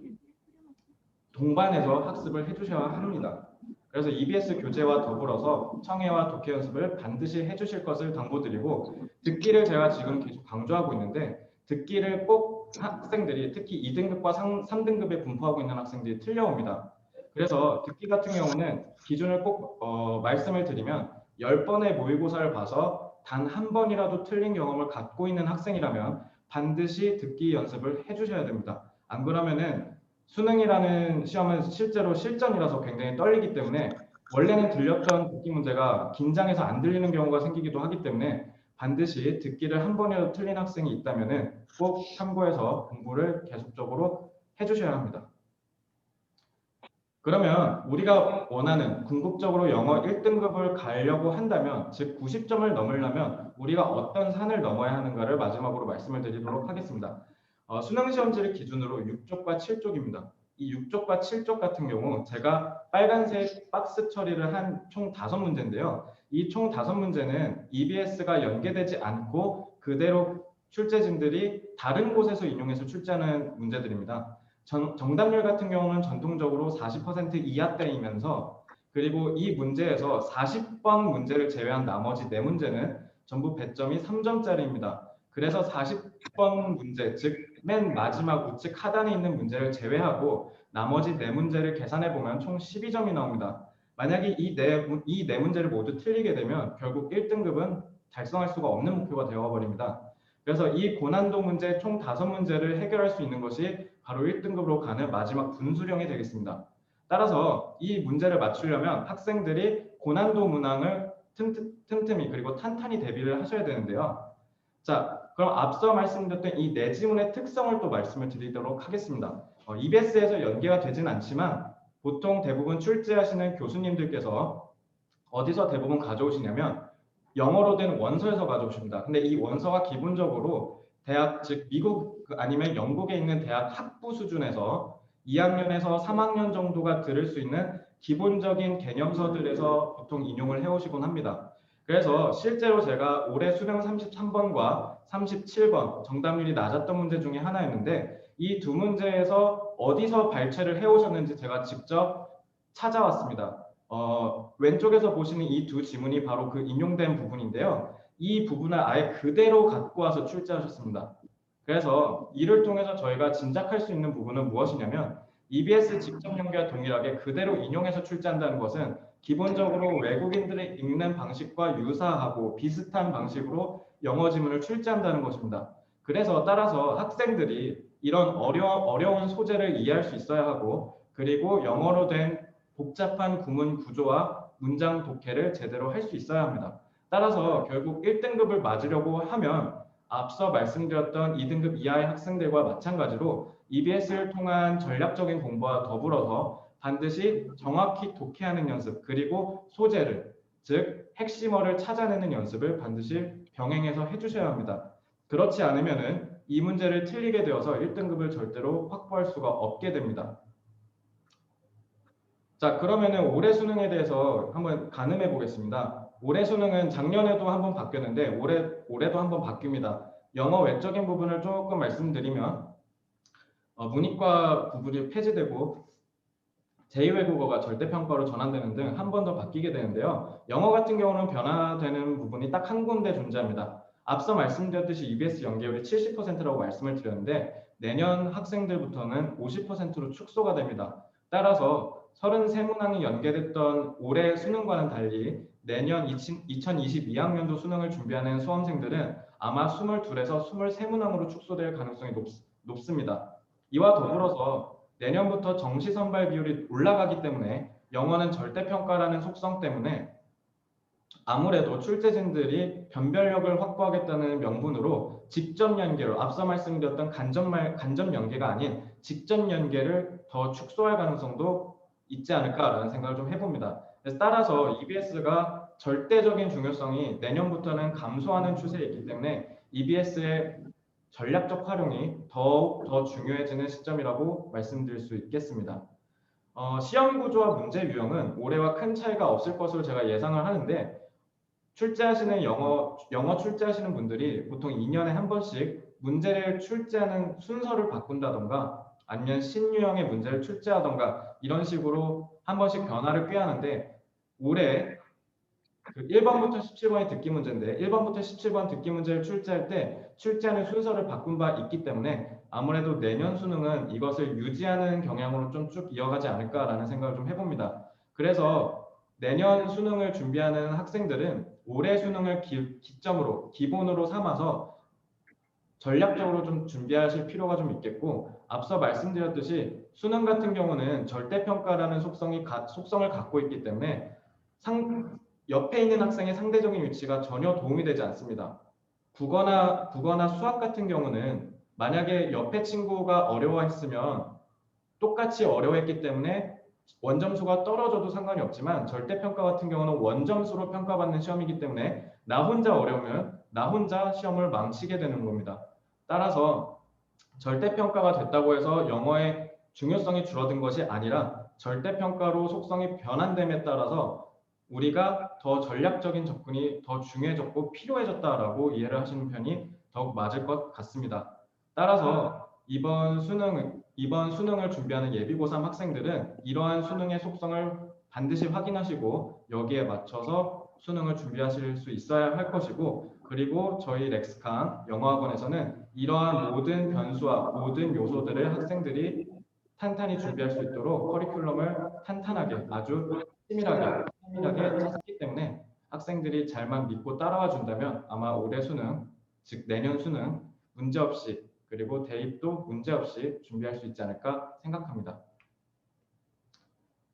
동반해서 학습을 해주셔야 합니다. 그래서 EBS 교재와 더불어서 청해와 독해 연습을 반드시 해주실 것을 당부드리고 듣기를 제가 지금 계속 강조하고 있는데 듣기를 꼭 학생들이 특히 2등급과 3등급에 분포하고 있는 학생들이 틀려옵니다. 그래서 듣기 같은 경우는 기준을 꼭 말씀을 드리면 10번의 모의고사를 봐서 단 한 번이라도 틀린 경험을 갖고 있는 학생이라면 반드시 듣기 연습을 해주셔야 됩니다. 안 그러면은 수능이라는 시험은 실제로 실전이라서 굉장히 떨리기 때문에 원래는 들렸던 듣기 문제가 긴장해서 안 들리는 경우가 생기기도 하기 때문에 반드시 듣기를 한 번이라도 틀린 학생이 있다면 꼭 참고해서 공부를 계속적으로 해주셔야 합니다. 그러면 우리가 원하는 궁극적으로 영어 1등급을 가려고 한다면 즉 90점을 넘으려면 우리가 어떤 산을 넘어야 하는가를 마지막으로 말씀을 드리도록 하겠습니다. 수능시험지를 기준으로 6쪽과 7쪽입니다. 이 6쪽과 7쪽 같은 경우 제가 빨간색 박스 처리를 한 총 5문제인데요. 이 총 5문제는 EBS가 연계되지 않고 그대로 출제진들이 다른 곳에서 인용해서 출제하는 문제들입니다. 정답률 같은 경우는 전통적으로 40% 이하대이면서 그리고 이 문제에서 40번 문제를 제외한 나머지 4문제는 전부 배점이 3점짜리입니다. 그래서 40번 문제, 즉 맨 마지막 우측 하단에 있는 문제를 제외하고 나머지 4문제를 계산해 보면 총 12점이 나옵니다. 만약에 이 네 문제를 모두 틀리게 되면 결국 1등급은 달성할 수가 없는 목표가 되어버립니다. 그래서 이 고난도 문제 총 5문제를 해결할 수 있는 것이 바로 1등급으로 가는 마지막 분수령이 되겠습니다. 따라서 이 문제를 맞추려면 학생들이 고난도 문항을 틈틈이 그리고 탄탄히 대비를 하셔야 되는데요. 자, 그럼 앞서 말씀드렸던 이 네 지문의 특성을 또 말씀을 드리도록 하겠습니다. EBS에서 연계가 되진 않지만 보통 대부분 출제하시는 교수님들께서 어디서 대부분 가져오시냐면 영어로 된 원서에서 가져오십니다. 근데 이 원서가 기본적으로 대학, 즉 미국 아니면 영국에 있는 대학 학부 수준에서 2학년에서 3학년 정도가 들을 수 있는 기본적인 개념서들에서 보통 인용을 해오시곤 합니다. 그래서 실제로 제가 올해 수능 33번과 37번 정답률이 낮았던 문제 중에 하나였는데 이 두 문제에서 어디서 발췌를 해오셨는지 제가 직접 찾아왔습니다. 왼쪽에서 보시는 이 두 지문이 바로 그 인용된 부분인데요. 이 부분을 아예 그대로 갖고 와서 출제하셨습니다. 그래서 이를 통해서 저희가 짐작할 수 있는 부분은 무엇이냐면 EBS 직접 연계와 동일하게 그대로 인용해서 출제한다는 것은 기본적으로 외국인들이 읽는 방식과 유사하고 비슷한 방식으로 영어 지문을 출제한다는 것입니다. 그래서 따라서 학생들이 이런 어려운 소재를 이해할 수 있어야 하고 그리고 영어로 된 복잡한 구문 구조와 문장 독해를 제대로 할 수 있어야 합니다. 따라서 결국 1등급을 맞으려고 하면 앞서 말씀드렸던 2등급 이하의 학생들과 마찬가지로 EBS를 통한 전략적인 공부와 더불어서 반드시 정확히 독해하는 연습 그리고 소재를 즉 핵심어를 찾아내는 연습을 반드시 병행해서 해주셔야 합니다. 그렇지 않으면은 이 문제를 틀리게 되어서 1등급을 절대로 확보할 수가 없게 됩니다. 자, 그러면은 올해 수능에 대해서 한번 가늠해 보겠습니다. 올해 수능은 작년에도 한번 바뀌었는데 올해도 한번 바뀝니다. 영어 외적인 부분을 조금 말씀드리면 문이과 부분이 폐지되고 제2외국어가 절대평가로 전환되는 등 한 번 더 바뀌게 되는데요. 영어 같은 경우는 변화되는 부분이 딱 한 군데 존재합니다. 앞서 말씀드렸듯이 EBS 연계율이 70%라고 말씀을 드렸는데 내년 학생들부터는 50%로 축소가 됩니다. 따라서 33문항이 연계됐던 올해 수능과는 달리 내년 2022학년도 수능을 준비하는 수험생들은 아마 22에서 23문항으로 축소될 가능성이 높습니다. 이와 더불어서 내년부터 정시 선발 비율이 올라가기 때문에 영어는 절대평가라는 속성 때문에 아무래도 출제진들이 변별력을 확보하겠다는 명분으로 직접 연계로 앞서 말씀드렸던 간접 연계가 아닌 직접 연계를 더 축소할 가능성도 있지 않을까라는 생각을 좀 해봅니다. 그래서 따라서 EBS가 절대적인 중요성이 내년부터는 감소하는 추세에 있기 때문에 EBS의 전략적 활용이 더욱 더 중요해지는 시점이라고 말씀드릴 수 있겠습니다. 시험 구조와 문제 유형은 올해와 큰 차이가 없을 것으로 제가 예상을 하는데 출제하시는 영어 출제하시는 분들이 보통 2년에 한 번씩 문제를 출제하는 순서를 바꾼다던가 아니면 신유형의 문제를 출제하던가 이런 식으로 한 번씩 변화를 꾀하는데 올해 그 1번부터 17번이 듣기 문제인데 1번부터 17번 듣기 문제를 출제할 때 출제하는 순서를 바꾼 바 있기 때문에 아무래도 내년 수능은 이것을 유지하는 경향으로 좀 쭉 이어가지 않을까라는 생각을 좀 해봅니다. 그래서 내년 수능을 준비하는 학생들은 올해 수능을 기점으로 기본으로 삼아서 전략적으로 좀 준비하실 필요가 좀 있겠고 앞서 말씀드렸듯이 수능 같은 경우는 절대평가라는 속성을 갖고 있기 때문에 옆에 있는 학생의 상대적인 위치가 전혀 도움이 되지 않습니다. 국어나 수학 같은 경우는 만약에 옆에 친구가 어려워했으면 똑같이 어려워했기 때문에 원점수가 떨어져도 상관이 없지만 절대평가 같은 경우는 원점수로 평가받는 시험이기 때문에 나 혼자 어려우면 나 혼자 시험을 망치게 되는 겁니다. 따라서 절대평가가 됐다고 해서 영어의 중요성이 줄어든 것이 아니라 절대평가로 속성이 변환됨에 따라서 우리가 더 전략적인 접근이 더 중요해졌고 필요해졌다라고 이해를 하시는 편이 더욱 맞을 것 같습니다. 따라서 이번 수능을 준비하는 예비 고3 학생들은 이러한 수능의 속성을 반드시 확인하시고 여기에 맞춰서 수능을 준비하실 수 있어야 할 것이고 그리고 저희 렉스칸 영어학원에서는 이러한 모든 변수와 모든 요소들을 학생들이 탄탄히 준비할 수 있도록 커리큘럼을 탄탄하게 아주 치밀하게 짰기 때문에 학생들이 잘만 믿고 따라와 준다면 아마 올해 수능, 즉 내년 수능 문제없이 그리고 대입도 문제없이 준비할 수 있지 않을까 생각합니다.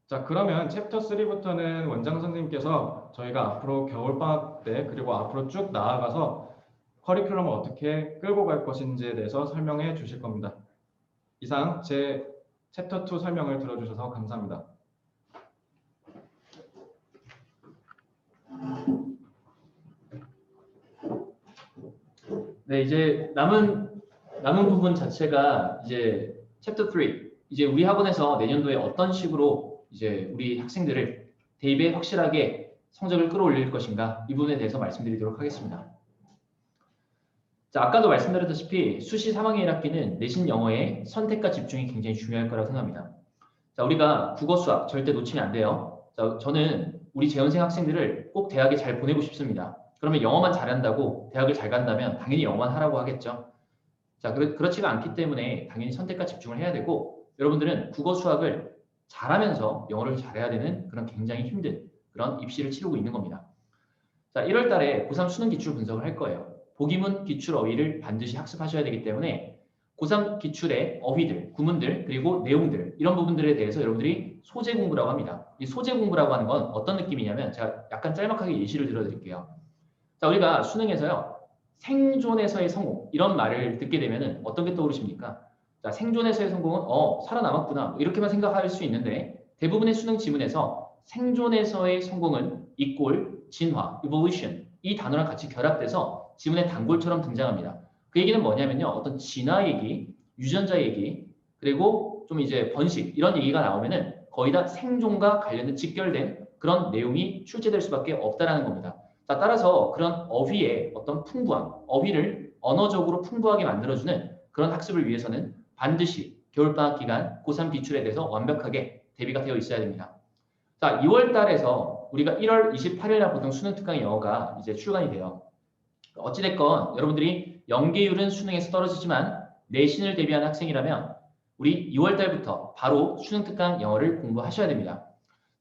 자, 그러면 챕터 3부터는 원장 선생님께서 저희가 앞으로 겨울방학 때 그리고 앞으로 쭉 나아가서 커리큘럼을 어떻게 끌고 갈 것인지에 대해서 설명해 주실 겁니다. 이상 제 챕터 2 설명을 들어주셔서 감사합니다. 네, 이제 남은 부분 자체가 이제 챕터 3. 이제 우리 학원에서 내년도에 어떤 식으로 이제 우리 학생들을 대입에 확실하게 성적을 끌어올릴 것인가 이 부분에 대해서 말씀드리도록 하겠습니다. 자, 아까도 말씀드렸다시피 수시 3학년 1학기는 내신 영어의 선택과 집중이 굉장히 중요할 거라고 생각합니다. 자, 우리가 국어 수학 절대 놓치면 안 돼요. 자, 저는 우리 재원생 학생들을 꼭 대학에 잘 보내고 싶습니다. 그러면 영어만 잘한다고 대학을 잘 간다면 당연히 영어만 하라고 하겠죠. 자, 그렇지가 않기 때문에 당연히 선택과 집중을 해야 되고 여러분들은 국어 수학을 잘하면서 영어를 잘해야 되는 그런 굉장히 힘든 그런 입시를 치르고 있는 겁니다. 자, 1월 달에 고3 수능 기출 분석을 할 거예요. 보기문, 기출, 어휘를 반드시 학습하셔야 되기 때문에 고3 기출의 어휘들, 구문들, 그리고 내용들 이런 부분들에 대해서 여러분들이 소재 공부라고 합니다. 이 소재 공부라고 하는 건 어떤 느낌이냐면 제가 약간 짤막하게 예시를 들어드릴게요. 자, 우리가 수능에서요. 생존에서의 성공 이런 말을 듣게 되면 어떤 게 떠오르십니까? 자, 생존에서의 성공은 살아남았구나 이렇게만 생각할 수 있는데 대부분의 수능 지문에서 생존에서의 성공은 이꼴 진화, evolution 이 단어랑 같이 결합돼서 지문의 단골처럼 등장합니다. 그 얘기는 뭐냐면요. 어떤 진화 얘기, 유전자 얘기, 그리고 좀 이제 번식 이런 얘기가 나오면은 거의 다 생존과 관련된 직결된 그런 내용이 출제될 수밖에 없다라는 겁니다. 자, 따라서 그런 어휘의 어떤 풍부함, 어휘를 언어적으로 풍부하게 만들어주는 그런 학습을 위해서는 반드시 겨울방학 기간 고3 기출에 대해서 완벽하게 대비가 되어 있어야 됩니다. 자, 2월 달에서 우리가 1월 28일 날 보통 수능 특강 영어가 이제 출간이 돼요. 어찌됐건 여러분들이 연계율은 수능에서 떨어지지만 내신을 대비하는 학생이라면 우리 2월 달부터 바로 수능 특강 영어를 공부하셔야 됩니다.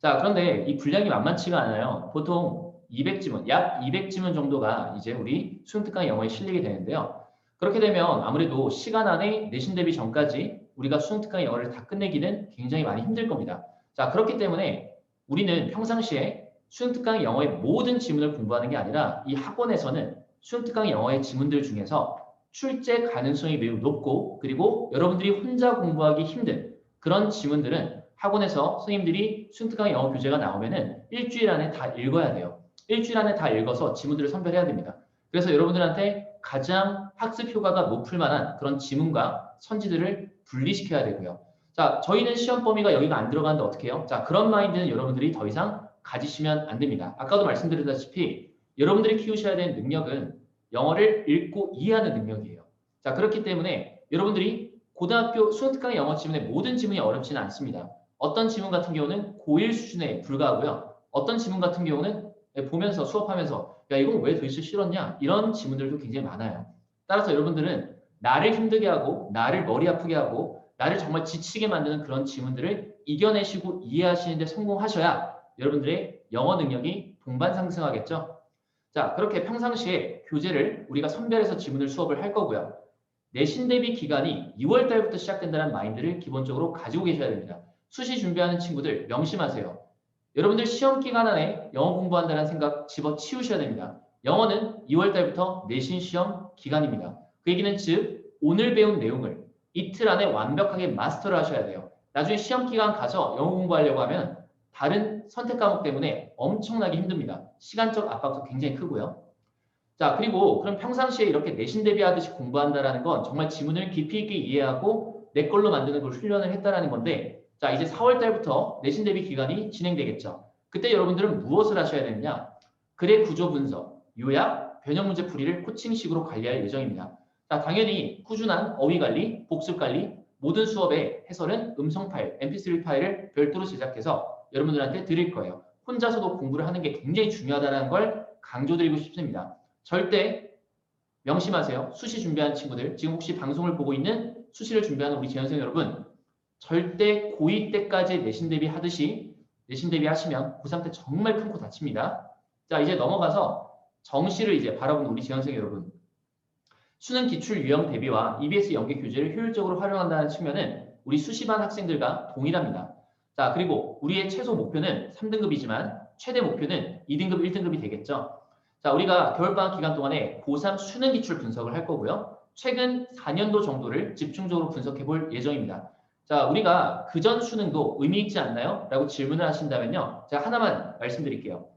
자, 그런데 이 분량이 만만치가 않아요. 보통 200지문, 약 200지문 정도가 이제 우리 수능 특강 영어에 실리게 되는데요. 그렇게 되면 아무래도 시간 안에 내신 대비 전까지 우리가 수능 특강 영어를 다 끝내기는 굉장히 많이 힘들 겁니다. 자, 그렇기 때문에 우리는 평상시에 수능 특강 영어의 모든 지문을 공부하는 게 아니라 이 학원에서는 수능 특강 영어의 지문들 중에서 출제 가능성이 매우 높고 그리고 여러분들이 혼자 공부하기 힘든 그런 지문들은 학원에서 선생님들이 수능 특강 영어 교재가 나오면은 일주일 안에 다 읽어야 돼요. 일주일 안에 다 읽어서 지문들을 선별해야 됩니다. 그래서 여러분들한테 가장 학습 효과가 높을 만한 그런 지문과 선지들을 분리시켜야 되고요. 자, 저희는 시험 범위가 여기가 안 들어가는데 어떻게 해요? 자, 그런 마인드는 여러분들이 더 이상 가지시면 안 됩니다. 아까도 말씀드렸다시피 여러분들이 키우셔야 되는 능력은 영어를 읽고 이해하는 능력이에요. 자, 그렇기 때문에 여러분들이 고등학교 수능특강 영어 지문의 모든 지문이 어렵지는 않습니다. 어떤 지문 같은 경우는 고1 수준에 불과하고요. 어떤 지문 같은 경우는 보면서 수업하면서 야, 이건 왜 도대체 싫었냐? 이런 지문들도 굉장히 많아요. 따라서 여러분들은 나를 힘들게 하고 나를 머리 아프게 하고 나를 정말 지치게 만드는 그런 지문들을 이겨내시고 이해하시는 데 성공하셔야 여러분들의 영어 능력이 동반 상승하겠죠. 자, 그렇게 평상시에 교재를 우리가 선별해서 지문을 수업을 할 거고요. 내신 대비 기간이 2월 달부터 시작된다는 마인드를 기본적으로 가지고 계셔야 됩니다. 수시 준비하는 친구들 명심하세요. 여러분들 시험 기간 안에 영어 공부한다는 생각 집어치우셔야 됩니다. 영어는 2월 달부터 내신 시험 기간입니다. 그 얘기는 즉 오늘 배운 내용을 이틀 안에 완벽하게 마스터를 하셔야 돼요. 나중에 시험 기간 가서 영어 공부하려고 하면 다른 선택 과목 때문에 엄청나게 힘듭니다. 시간적 압박도 굉장히 크고요. 자, 그리고 그럼 평상시에 이렇게 내신 대비하듯이 공부한다라는 건 정말 지문을 깊이 있게 이해하고 내 걸로 만드는 걸 훈련을 했다라는 건데, 자, 이제 4월 달부터 내신 대비 기간이 진행되겠죠. 그때 여러분들은 무엇을 하셔야 되느냐? 글의 구조 분석, 요약, 변형 문제 풀이를 코칭식으로 관리할 예정입니다. 자, 당연히 꾸준한 어휘 관리, 복습 관리, 모든 수업의 해설은 음성 파일, mp3 파일을 별도로 제작해서 여러분들한테 드릴 거예요. 혼자서도 공부를 하는 게 굉장히 중요하다는 걸 강조드리고 싶습니다. 절대 명심하세요. 수시 준비하는 친구들, 지금 혹시 방송을 보고 있는 수시를 준비하는 우리 재학생 여러분, 절대 고2 때까지 내신 대비 하듯이 내신 대비 하시면 고3 때 정말 큰 코 다칩니다. 자, 이제 넘어가서 정시를 이제 바라보는 우리 재학생 여러분, 수능 기출 유형 대비와 EBS 연계 교재를 효율적으로 활용한다는 측면은 우리 수시반 학생들과 동일합니다. 자, 그리고 우리의 최소 목표는 3등급이지만 최대 목표는 2등급, 1등급이 되겠죠. 자, 우리가 겨울방학 기간 동안에 고3 수능 기출 분석을 할 거고요. 최근 4년도 정도를 집중적으로 분석해 볼 예정입니다. 자, 우리가 그전 수능도 의미 있지 않나요? 라고 질문을 하신다면요. 제가 하나만 말씀드릴게요.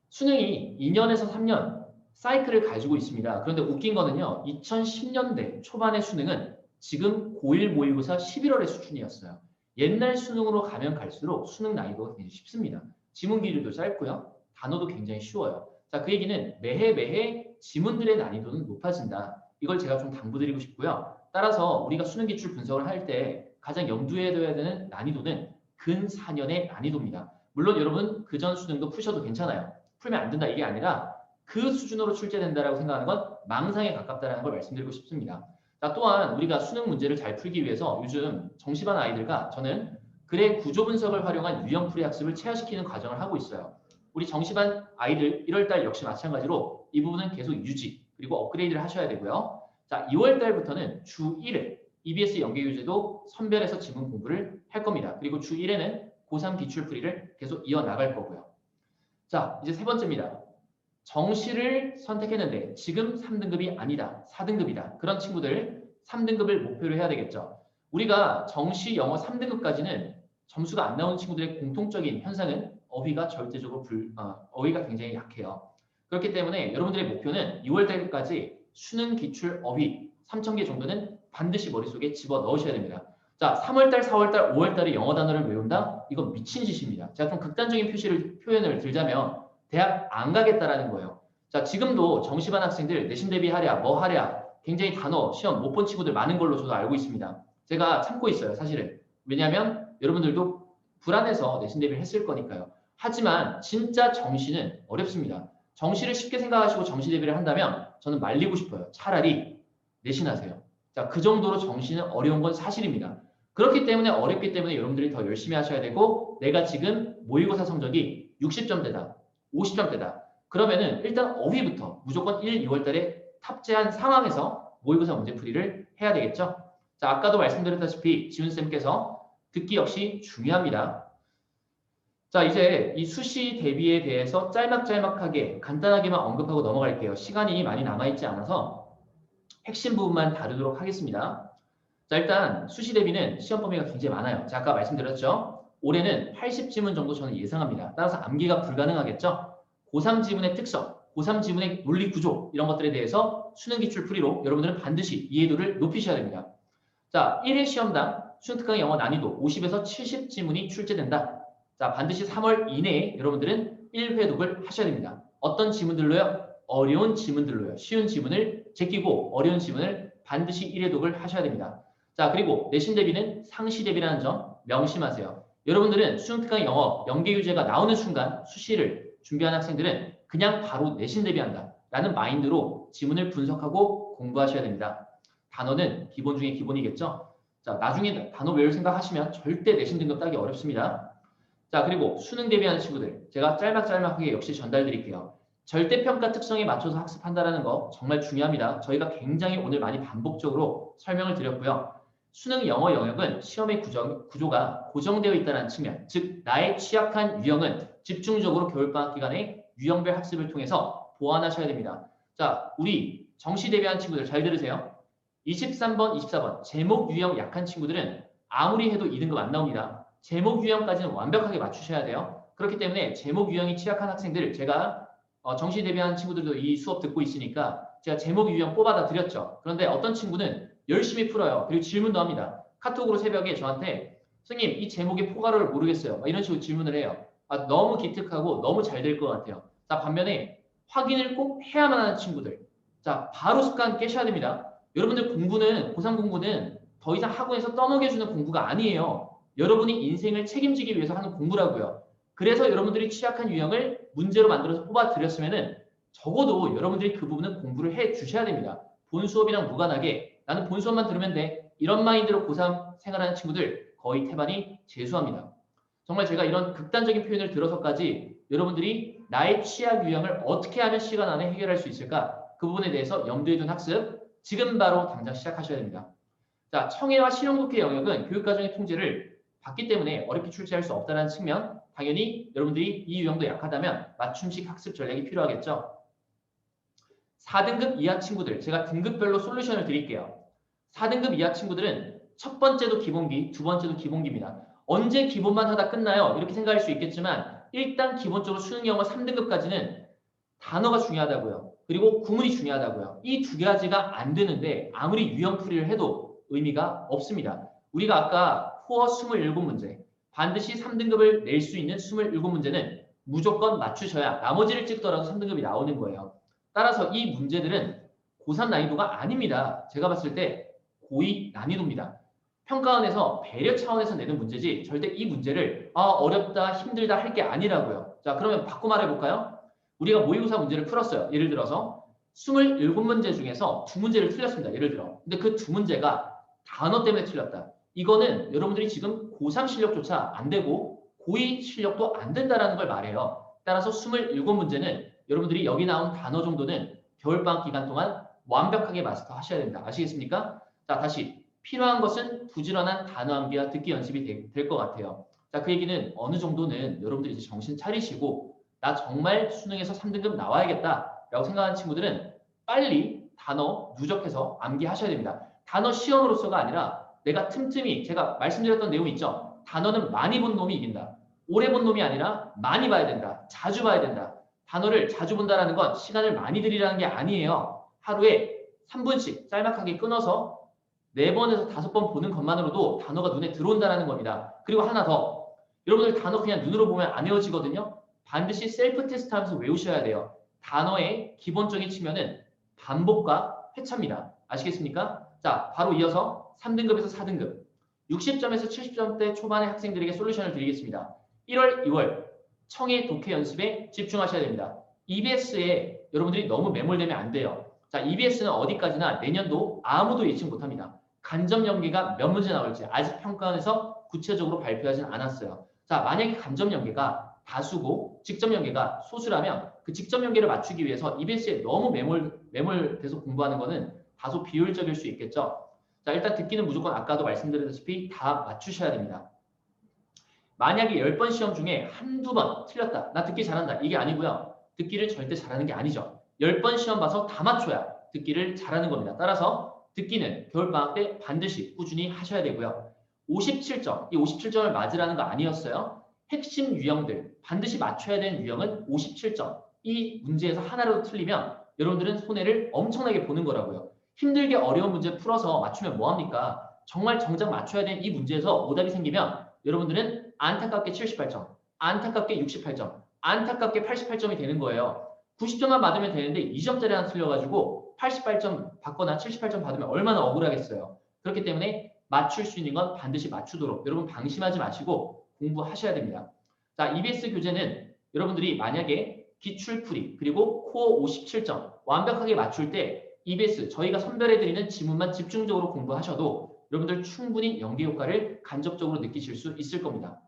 수능이 2년에서 3년 사이클을 가지고 있습니다. 그런데 웃긴 거는요. 2010년대 초반의 수능은 지금 고1 모의고사 11월의 수준이었어요. 옛날 수능으로 가면 갈수록 수능 난이도가 굉장히 쉽습니다. 지문 길이도 짧고요. 단어도 굉장히 쉬워요. 자, 그 얘기는 매해 지문들의 난이도는 높아진다. 이걸 제가 좀 당부드리고 싶고요. 따라서 우리가 수능 기출 분석을 할 때 가장 염두에 둬야 되는 난이도는 근 4년의 난이도입니다. 물론 여러분 그전 수능도 푸셔도 괜찮아요. 풀면 안 된다 이게 아니라 그 수준으로 출제된다라고 생각하는 건 망상에 가깝다는 걸 말씀드리고 싶습니다. 자, 또한 우리가 수능 문제를 잘 풀기 위해서 요즘 정시반 아이들과 저는 글의 구조 분석을 활용한 유형풀이 학습을 체화시키는 과정을 하고 있어요. 우리 정시반 아이들 1월달 역시 마찬가지로 이 부분은 계속 유지 그리고 업그레이드를 하셔야 되고요. 자, 2월 달부터는 주 1회 EBS 연계교재도 선별해서 지문 공부를 할 겁니다. 그리고 주 1회는 고3 기출풀이를 계속 이어나갈 거고요. 자, 이제 세 번째입니다. 정시를 선택했는데 지금 3등급이 아니다. 4등급이다. 그런 친구들 3등급을 목표로 해야 되겠죠. 우리가 정시 영어 3등급까지는 점수가 안 나오는 친구들의 공통적인 현상은 어휘가 절대적으로 어휘가 굉장히 약해요. 그렇기 때문에 여러분들의 목표는 2월 달까지 수능 기출 어휘 3,000개 정도는 반드시 머릿속에 집어 넣으셔야 됩니다. 자, 3월달, 4월달, 5월달에 영어 단어를 외운다? 이건 미친 짓입니다. 제가 좀 극단적인 표현을 들자면 대학 안 가겠다라는 거예요. 자, 지금도 정시반 학생들 내신 대비하랴, 뭐 하랴 굉장히 단어, 시험 못 본 친구들 많은 걸로 저도 알고 있습니다. 제가 참고 있어요, 사실은. 왜냐하면 여러분들도 불안해서 내신 대비를 했을 거니까요. 하지만 진짜 정시는 어렵습니다. 정시를 쉽게 생각하시고 정시 대비를 한다면 저는 말리고 싶어요. 차라리 내신하세요. 자, 그 정도로 정시는 어려운 건 사실입니다. 그렇기 때문에 어렵기 때문에 여러분들이 더 열심히 하셔야 되고 내가 지금 모의고사 성적이 60점대다. 50점대다. 그러면은 일단 어휘부터 무조건 1, 2월 달에 탑재한 상황에서 모의고사 문제풀이를 해야 되겠죠. 자, 아까도 말씀드렸다시피 지훈쌤께서 듣기 역시 중요합니다. 자, 이제 이 수시 대비에 대해서 짤막짤막하게 간단하게만 언급하고 넘어갈게요. 시간이 많이 남아있지 않아서 핵심 부분만 다루도록 하겠습니다. 자, 일단 수시 대비는 시험 범위가 굉장히 많아요. 자, 아까 말씀드렸죠. 올해는 80지문 정도 저는 예상합니다. 따라서 암기가 불가능하겠죠. 고3 지문의 특성, 고3 지문의 논리 구조 이런 것들에 대해서 수능 기출 풀이로 여러분들은 반드시 이해도를 높이셔야 됩니다. 자, 1회 시험당 수능 특강 영어 난이도 50에서 70지문이 출제된다. 자, 반드시 3월 이내에 여러분들은 1회 독을 하셔야 됩니다. 어떤 지문들로요? 어려운 지문들로요. 쉬운 지문을 제끼고 어려운 지문을 반드시 1회 독을 하셔야 됩니다. 자, 그리고 내신 대비는 상시 대비라는 점 명심하세요. 여러분들은 수능 특강 영어 연계교재가 나오는 순간 수시를 준비하는 학생들은 그냥 바로 내신 대비한다 라는 마인드로 지문을 분석하고 공부하셔야 됩니다. 단어는 기본 중에 기본이겠죠. 자, 나중에 단어 외울 생각하시면 절대 내신 등급 따기 어렵습니다. 자, 그리고 수능 대비하는 친구들 제가 짤막짤막하게 역시 전달드릴게요. 절대평가 특성에 맞춰서 학습한다는 거 정말 중요합니다. 저희가 굉장히 오늘 많이 반복적으로 설명을 드렸고요. 수능 영어 영역은 시험의 구조가 고정되어 있다는 측면, 즉 나의 취약한 유형은 집중적으로 겨울방학 기간에 유형별 학습을 통해서 보완하셔야 됩니다. 자, 우리 정시 대비하는 친구들 잘 들으세요. 23번, 24번 제목 유형 약한 친구들은 아무리 해도 2등급 안 나옵니다. 제목 유형까지는 완벽하게 맞추셔야 돼요. 그렇기 때문에 제목 유형이 취약한 학생들 제가 정시 대비하는 친구들도 이 수업 듣고 있으니까 제가 제목 유형 뽑아다 드렸죠. 그런데 어떤 친구는 열심히 풀어요. 그리고 질문도 합니다. 카톡으로 새벽에 저한테 선생님 이 제목의 포괄어를 모르겠어요. 이런 식으로 질문을 해요. 너무 기특하고 너무 잘 될 것 같아요. 자, 반면에 확인을 꼭 해야만 하는 친구들. 자, 바로 습관 깨셔야 됩니다. 여러분들 공부는 고3 공부는 더 이상 학원에서 떠먹여주는 공부가 아니에요. 여러분이 인생을 책임지기 위해서 하는 공부라고요. 그래서 여러분들이 취약한 유형을 문제로 만들어서 뽑아드렸으면은 적어도 여러분들이 그 부분은 공부를 해 주셔야 됩니다. 본 수업이랑 무관하게 나는 본 수업만 들으면 돼. 이런 마인드로 고3 생활하는 친구들 거의 태반이 제수합니다. 정말 제가 이런 극단적인 표현을 들어서까지 여러분들이 나의 취약 유형을 어떻게 하면 시간 안에 해결할 수 있을까? 그 부분에 대해서 염두에 둔 학습 지금 바로 당장 시작하셔야 됩니다. 자, 청해와 실용독해 영역은 교육과정의 통제를 받기 때문에 어렵게 출제할 수 없다는 측면, 당연히 여러분들이 이 유형도 약하다면 맞춤식 학습 전략이 필요하겠죠. 4등급 이하 친구들, 제가 등급별로 솔루션을 드릴게요. 4등급 이하 친구들은 첫 번째도 기본기, 두 번째도 기본기입니다. 언제 기본만 하다 끝나요? 이렇게 생각할 수 있겠지만 일단 기본적으로 수능 영어 3등급까지는 단어가 중요하다고요. 그리고 구문이 중요하다고요. 이 두 가지가 안 되는데 아무리 유형풀이를 해도 의미가 없습니다. 우리가 아까 코어 27문제, 반드시 3등급을 낼 수 있는 27문제는 무조건 맞추셔야 나머지를 찍더라도 3등급이 나오는 거예요. 따라서 이 문제들은 고3 난이도가 아닙니다. 제가 봤을 때 고2 난이도입니다. 평가원에서 배려 차원에서 내는 문제지 절대 이 문제를 어렵다, 힘들다 할 게 아니라고요. 자, 그러면 바꿔 말해볼까요? 우리가 모의고사 문제를 풀었어요. 예를 들어서 27문제 중에서 2문제를 틀렸습니다. 예를 들어. 근데 그 2문제가 단어 때문에 틀렸다. 이거는 여러분들이 지금 고3 실력조차 안 되고 고2 실력도 안 된다는 걸 말해요. 따라서 27문제는 여러분들이 여기 나온 단어 정도는 겨울방학 기간 동안 완벽하게 마스터 하셔야 됩니다. 아시겠습니까? 자, 다시 필요한 것은 부지런한 단어 암기와 듣기 연습이 될 것 같아요. 자, 그 얘기는 어느 정도는 여러분들이 이제 정신 차리시고 나 정말 수능에서 3등급 나와야겠다 라고 생각하는 친구들은 빨리 단어 누적해서 암기하셔야 됩니다. 단어 시험으로서가 아니라 내가 틈틈이 제가 말씀드렸던 내용 있죠. 단어는 많이 본 놈이 이긴다. 오래 본 놈이 아니라 많이 봐야 된다. 자주 봐야 된다. 단어를 자주 본다는 건 시간을 많이 들이라는 게 아니에요. 하루에 3분씩 짤막하게 끊어서 4번에서 5번 보는 것만으로도 단어가 눈에 들어온다는 겁니다. 그리고 하나 더. 여러분들 단어 그냥 눈으로 보면 안 외워지거든요. 반드시 셀프 테스트 하면서 외우셔야 돼요. 단어의 기본적인 측면은 반복과 회차입니다. 아시겠습니까? 자, 바로 이어서 3등급에서 4등급. 60점에서 70점대 초반의 학생들에게 솔루션을 드리겠습니다. 1월, 2월 청해 독해 연습에 집중하셔야 됩니다. EBS에 여러분들이 너무 매몰되면 안 돼요. 자, EBS는 어디까지나 내년도 아무도 예측 못합니다. 간접 연계가 몇 문제 나올지 아직 평가원에서 구체적으로 발표하진 않았어요. 자, 만약에 간접 연계가 다수고 직접 연계가 소수라면 그 직접 연계를 맞추기 위해서 EBS에 너무 매몰돼서 공부하는 것은 다소 비효율적일 수 있겠죠. 자, 일단 듣기는 무조건 아까도 말씀드렸다시피 다 맞추셔야 됩니다. 만약에 10번 시험 중에 한두 번 틀렸다. 나 듣기 잘한다. 이게 아니고요. 듣기를 절대 잘하는 게 아니죠. 10번 시험 봐서 다 맞춰야 듣기를 잘하는 겁니다. 따라서 듣기는 겨울방학 때 반드시 꾸준히 하셔야 되고요. 57점, 이 57점을 맞으라는 거 아니었어요. 핵심 유형들, 반드시 맞춰야 되는 유형은 57점. 이 문제에서 하나라도 틀리면 여러분들은 손해를 엄청나게 보는 거라고요. 힘들게 어려운 문제 풀어서 맞추면 뭐합니까? 정말 정작 맞춰야 되는 이 문제에서 오답이 생기면 여러분들은 안타깝게 78점, 안타깝게 68점, 안타깝게 88점이 되는 거예요. 90점만 받으면 되는데 2점짜리 하나 틀려가지고 88점 받거나 78점 받으면 얼마나 억울하겠어요. 그렇기 때문에 맞출 수 있는 건 반드시 맞추도록 여러분 방심하지 마시고 공부하셔야 됩니다. 자, EBS 교재는 여러분들이 만약에 기출풀이 그리고 코어 57점 완벽하게 맞출 때 EBS 저희가 선별해드리는 지문만 집중적으로 공부하셔도 여러분들 충분히 연계 효과를 간접적으로 느끼실 수 있을 겁니다.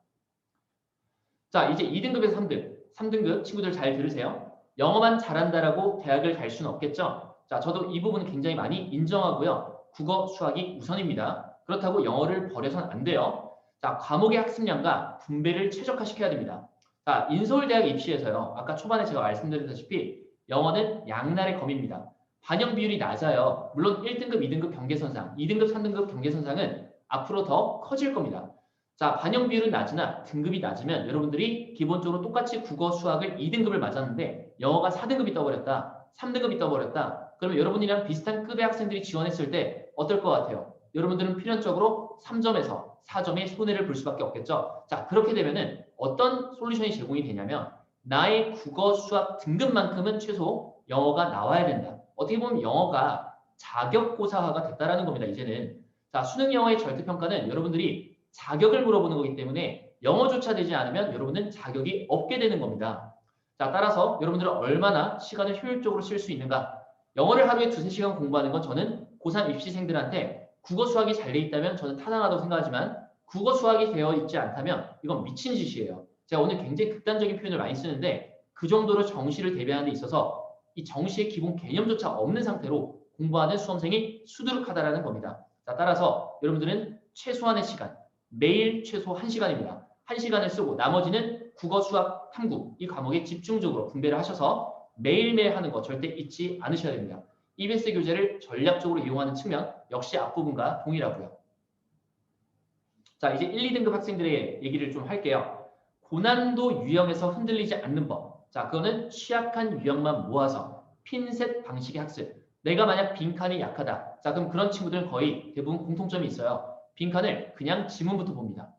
자, 이제 2등급에서 3등. 3등급 친구들 잘 들으세요. 영어만 잘한다라고 대학을 갈 수는 없겠죠. 자, 저도 이 부분 굉장히 많이 인정하고요. 국어, 수학이 우선입니다. 그렇다고 영어를 버려서는 안 돼요. 자, 과목의 학습량과 분배를 최적화시켜야 됩니다. 자, 인서울대학 입시에서요. 아까 초반에 제가 말씀드렸다시피 영어는 양날의 검입니다. 반영 비율이 낮아요. 물론 1등급, 2등급 경계선상, 2등급, 3등급 경계선상은 앞으로 더 커질 겁니다. 자, 반영 비율은 낮으나 등급이 낮으면 여러분들이 기본적으로 똑같이 국어, 수학을 2등급을 맞았는데 영어가 4등급이 떠버렸다, 3등급이 떠버렸다. 그러면 여러분이랑 비슷한 급의 학생들이 지원했을 때 어떨 것 같아요? 여러분들은 필연적으로 3점에서 4점의 손해를 볼 수밖에 없겠죠. 자, 그렇게 되면은 어떤 솔루션이 제공이 되냐면 나의 국어, 수학 등급만큼은 최소 영어가 나와야 된다. 어떻게 보면 영어가 자격고사화가 됐다라는 겁니다. 이제는. 자, 수능 영어의 절대평가는 여러분들이 자격을 물어보는 거기 때문에 영어조차 되지 않으면 여러분은 자격이 없게 되는 겁니다. 자, 따라서 여러분들은 얼마나 시간을 효율적으로 쓸 수 있는가. 영어를 하루에 2~3시간 공부하는 건 저는 고3 입시생들한테 국어 수학이 잘 돼 있다면 저는 타당하다고 생각하지만 국어 수학이 되어 있지 않다면 이건 미친 짓이에요. 제가 오늘 굉장히 극단적인 표현을 많이 쓰는데 그 정도로 정시를 대비하는 데 있어서 이 정시의 기본 개념조차 없는 상태로 공부하는 수험생이 수두룩하다라는 겁니다. 자, 따라서 여러분들은 최소한의 시간, 매일 최소 1시간입니다. 1시간을 쓰고 나머지는 국어, 수학, 탐구 이 과목에 집중적으로 분배를 하셔서 매일매일 하는 거 절대 잊지 않으셔야 됩니다. EBS 교재를 전략적으로 이용하는 측면 역시 앞부분과 동일하고요. 자, 이제 1, 2등급 학생들의 얘기를 좀 할게요. 고난도 유형에서 흔들리지 않는 법. 자, 그거는 취약한 유형만 모아서 핀셋 방식의 학습. 내가 만약 빈칸이 약하다. 자, 그럼 그런 친구들은 거의 대부분 공통점이 있어요. 빈칸을 그냥 지문부터 봅니다.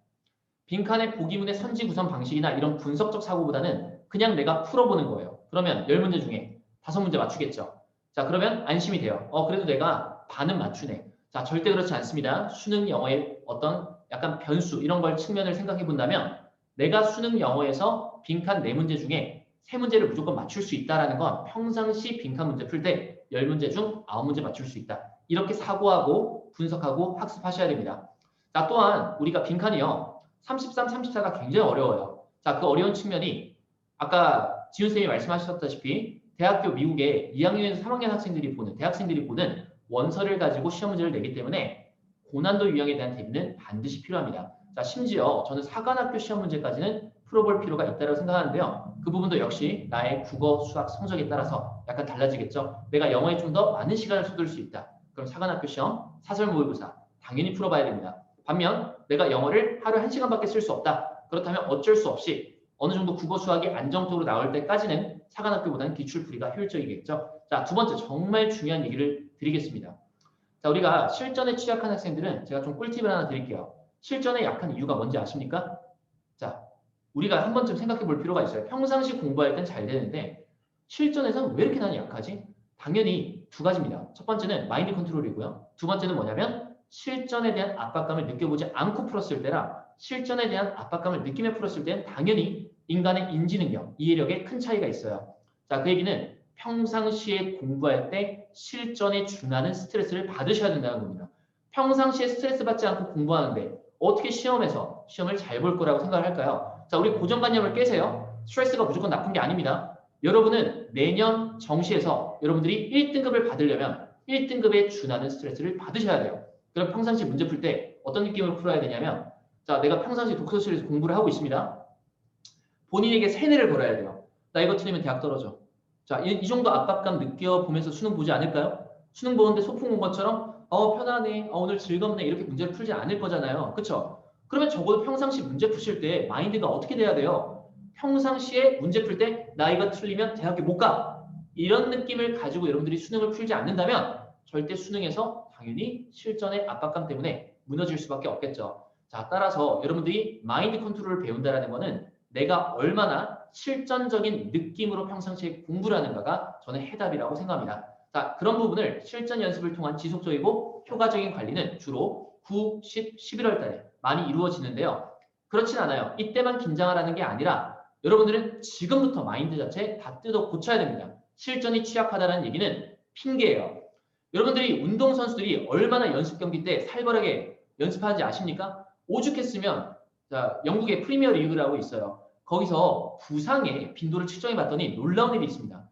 빈칸의 보기문의 선지 구성 방식이나 이런 분석적 사고보다는 그냥 내가 풀어보는 거예요. 그러면 10문제 중에 5문제 맞추겠죠. 자, 그러면 안심이 돼요. 그래도 내가 반은 맞추네. 자, 절대 그렇지 않습니다. 수능 영어의 어떤 약간 변수 이런 걸 측면을 생각해 본다면 내가 수능 영어에서 빈칸 4문제 중에 3문제를 무조건 맞출 수 있다는 건 평상시 빈칸 문제 풀 때 10문제 중 9문제 맞출 수 있다. 이렇게 사고하고 분석하고 학습하셔야 됩니다. 자, 또한 우리가 빈칸이요. 33, 34가 굉장히 어려워요. 자, 그 어려운 측면이 아까 지훈 쌤이 말씀하셨다시피 대학교 미국의 2학년에서 3학년 학생들이 보는 대학생들이 보는 원서를 가지고 시험 문제를 내기 때문에 고난도 유형에 대한 대비는 반드시 필요합니다. 자, 심지어 저는 사관학교 시험 문제까지는 풀어볼 필요가 있다고 생각하는데요. 그 부분도 역시 나의 국어, 수학 성적에 따라서 약간 달라지겠죠. 내가 영어에 좀 더 많은 시간을 쏟을 수 있다. 그럼 사관학교 시험, 사설 모의고사 당연히 풀어봐야 됩니다. 반면 내가 영어를 하루 1시간밖에 쓸 수 없다. 그렇다면 어쩔 수 없이 어느 정도 국어 수학이 안정적으로 나올 때까지는 사관학교보다는 기출풀이가 효율적이겠죠. 자, 두 번째 정말 중요한 얘기를 드리겠습니다. 자, 우리가 실전에 취약한 학생들은 제가 좀 꿀팁을 하나 드릴게요. 실전에 약한 이유가 뭔지 아십니까? 자, 우리가 한 번쯤 생각해 볼 필요가 있어요. 평상시 공부할 땐 잘 되는데 실전에서는 왜 이렇게 나는 약하지? 당연히 두 가지입니다. 첫 번째는 마인드 컨트롤이고요. 두 번째는 뭐냐면 실전에 대한 압박감을 느껴보지 않고 풀었을 때랑 실전에 대한 압박감을 느끼며 풀었을 때는 당연히 인간의 인지 능력, 이해력에 큰 차이가 있어요. 자, 그 얘기는 평상시에 공부할 때 실전에 준하는 스트레스를 받으셔야 된다는 겁니다. 평상시에 스트레스 받지 않고 공부하는데 어떻게 시험에서 시험을 잘 볼 거라고 생각을 할까요? 자, 우리 고정관념을 깨세요. 스트레스가 무조건 나쁜 게 아닙니다. 여러분은 내년 정시에서 여러분들이 1등급을 받으려면 1등급에 준하는 스트레스를 받으셔야 돼요. 그럼 평상시 문제 풀 때 어떤 느낌으로 풀어야 되냐면 자, 내가 평상시 독서실에서 공부를 하고 있습니다. 본인에게 세뇌를 걸어야 돼요. 나 이거 틀리면 대학 떨어져. 자, 이 정도 압박감 느껴보면서 수능 보지 않을까요? 수능 보는데 소풍 온 것처럼 편하네, 오늘 즐겁네 이렇게 문제를 풀지 않을 거잖아요. 그쵸? 그러면 적어도 평상시 문제 푸실 때 마인드가 어떻게 돼야 돼요? 평상시에 문제 풀 때 나 이거 틀리면 대학에 못 가. 이런 느낌을 가지고 여러분들이 수능을 풀지 않는다면 절대 수능에서 당연히 실전의 압박감 때문에 무너질 수밖에 없겠죠. 자, 따라서 여러분들이 마인드 컨트롤을 배운다는 거는 내가 얼마나 실전적인 느낌으로 평상시에 공부를 하는가가 저는 해답이라고 생각합니다. 자, 그런 부분을 실전 연습을 통한 지속적이고 효과적인 관리는 주로 9, 10, 11월 달에 많이 이루어지는데요. 그렇진 않아요. 이때만 긴장하라는 게 아니라 여러분들은 지금부터 마인드 자체 다 뜯어 고쳐야 됩니다. 실전이 취약하다는 얘기는 핑계예요. 여러분들이 운동선수들이 얼마나 연습 경기 때 살벌하게 연습하는지 아십니까? 오죽했으면 자, 영국의 프리미어 리그라고 있어요. 거기서 부상의 빈도를 측정해 봤더니 놀라운 일이 있습니다.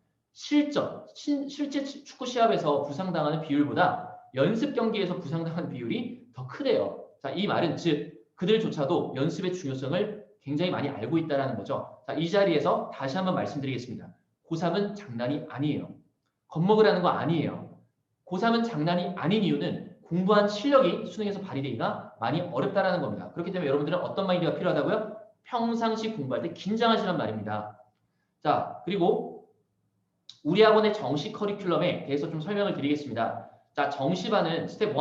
실제 축구 시합에서 부상당하는 비율보다 연습 경기에서 부상당하는 비율이 더 크대요. 자, 이 말은 즉 그들조차도 연습의 중요성을 굉장히 많이 알고 있다는 거죠. 자, 이 자리에서 다시 한번 말씀드리겠습니다. 고3은 장난이 아니에요. 겁먹으라는 거 아니에요. 고3은 장난이 아닌 이유는 공부한 실력이 수능에서 발휘되기가 많이 어렵다는 겁니다. 그렇기 때문에 여러분들은 어떤 마인드가 필요하다고요? 평상시 공부할 때 긴장하시란 말입니다. 자, 그리고 우리 학원의 정시 커리큘럼에 대해서 좀 설명을 드리겠습니다. 자, 정시반은 스텝 1,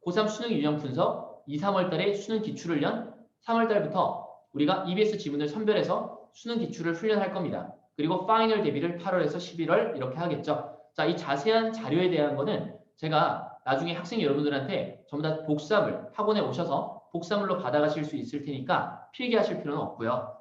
고3 수능 유형 분석, 2, 3월 달에 수능 기출을 연 3월 달부터 우리가 EBS 지문을 선별해서 수능 기출을 훈련할 겁니다. 그리고 파이널 대비를 8월에서 11월 이렇게 하겠죠. 자, 이 자세한 자료에 대한 거는 제가 나중에 학생 여러분들한테 전부 다 복사물, 학원에 오셔서 복사물로 받아가실 수 있을 테니까 필기하실 필요는 없고요.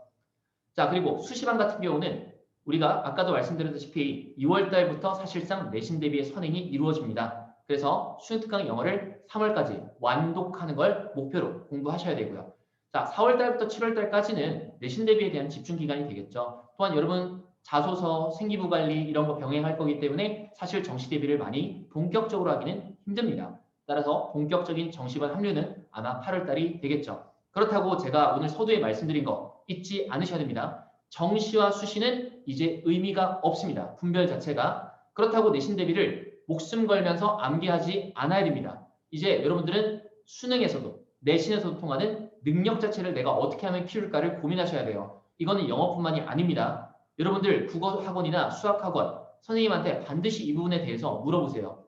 자, 그리고 수시반 같은 경우는 우리가 아까도 말씀드렸다시피 2월 달부터 사실상 내신 대비의 선행이 이루어집니다. 그래서 수능 특강 영어를 3월까지 완독하는 걸 목표로 공부하셔야 되고요. 자, 4월 달부터 7월 달까지는 내신 대비에 대한 집중 기간이 되겠죠. 또한 여러분 자소서, 생기부 관리 이런 거 병행할 거기 때문에 사실 정시 대비를 많이 본격적으로 하기는 힘듭니다. 따라서 본격적인 정시반 합류는 아마 8월 달이 되겠죠. 그렇다고 제가 오늘 서두에 말씀드린 거 잊지 않으셔야 됩니다. 정시와 수시는 이제 의미가 없습니다. 분별 자체가. 그렇다고 내신 대비를 목숨 걸면서 암기하지 않아야 됩니다. 이제 여러분들은 수능에서도 내신에서도 통하는 능력 자체를 내가 어떻게 하면 키울까를 고민하셔야 돼요. 이거는 영어뿐만이 아닙니다. 여러분들 국어 학원이나 수학 학원 선생님한테 반드시 이 부분에 대해서 물어보세요.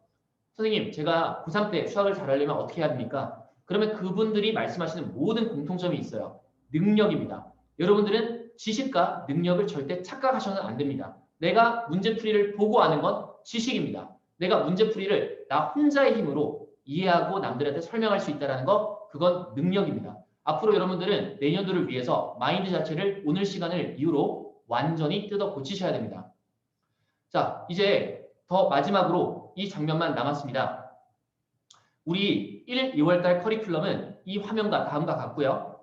선생님, 제가 고3 때 수학을 잘하려면 어떻게 해야 됩니까? 그러면 그분들이 말씀하시는 모든 공통점이 있어요. 능력입니다. 여러분들은 지식과 능력을 절대 착각하셔서는 안 됩니다. 내가 문제풀이를 보고 아는 건 지식입니다. 내가 문제풀이를 나 혼자의 힘으로 이해하고 남들한테 설명할 수 있다는 거, 그건 능력입니다. 앞으로 여러분들은 내년도를 위해서 마인드 자체를 오늘 시간을 이유로 완전히 뜯어 고치셔야 됩니다. 자, 이제 더 마지막으로 이 장면만 남았습니다. 우리 1, 2월달 커리큘럼은 이 화면과 다음과 같고요.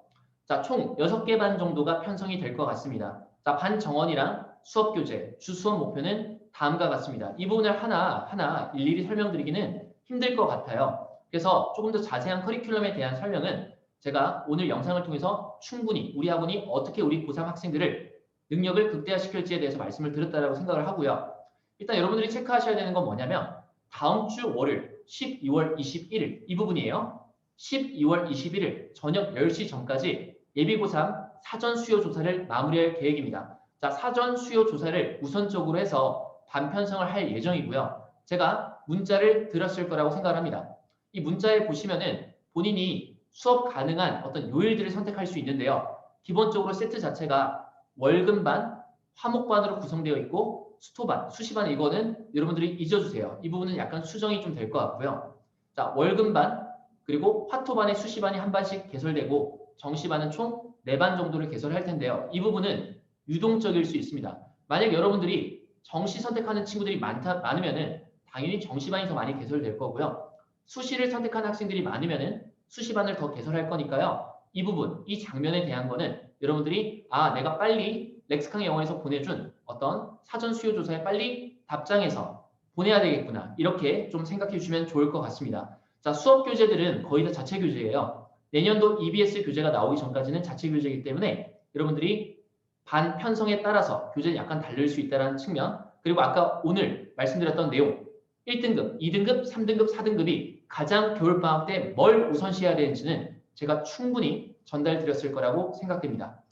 자, 총 6개 반 정도가 편성이 될 것 같습니다. 자, 반 정원이랑 수업 교재, 주 수업 목표는 다음과 같습니다. 이 부분을 하나하나 일일이 설명드리기는 힘들 것 같아요. 그래서 조금 더 자세한 커리큘럼에 대한 설명은 제가 오늘 영상을 통해서 충분히 우리 학원이 어떻게 우리 고3 학생들을 능력을 극대화시킬지에 대해서 말씀을 드렸다고 생각을 하고요. 일단 여러분들이 체크하셔야 되는 건 뭐냐면 다음 주 월요일 12월 21일 이 부분이에요. 12월 21일 저녁 10시 전까지 예비고3 사전 수요 조사를 마무리할 계획입니다. 자, 사전 수요 조사를 우선적으로 해서 반편성을 할 예정이고요. 제가 문자를 드렸을 거라고 생각을 합니다. 이 문자에 보시면은 본인이 수업 가능한 어떤 요일들을 선택할 수 있는데요. 기본적으로 세트 자체가 월금반, 화목반으로 구성되어 있고 수토반, 수시반 이거는 여러분들이 잊어주세요. 이 부분은 약간 수정이 좀 될 것 같고요. 자, 월금반 그리고 화토반의 수시반이 한 반씩 개설되고 정시반은 총 4반 정도를 개설할 텐데요. 이 부분은 유동적일 수 있습니다. 만약 여러분들이 정시 선택하는 친구들이 많으면은 당연히 정시반이 더 많이 개설될 거고요. 수시를 선택하는 학생들이 많으면은 수시반을 더 개설할 거니까요. 이 부분, 이 장면에 대한 거는 여러분들이 내가 빨리 렉스캉 영어에서 보내준 어떤 사전 수요 조사에 빨리 답장해서 보내야 되겠구나. 이렇게 좀 생각해 주시면 좋을 것 같습니다. 자, 수업 교재들은 거의 다 자체 교재예요. 내년도 EBS 교재가 나오기 전까지는 자체 교재이기 때문에 여러분들이 반 편성에 따라서 교재는 약간 다를 수 있다는 측면, 그리고 아까 오늘 말씀드렸던 내용 1등급, 2등급, 3등급, 4등급이 가장 겨울방학 때 뭘 우선시해야 되는지는 제가 충분히 전달드렸을 거라고 생각됩니다.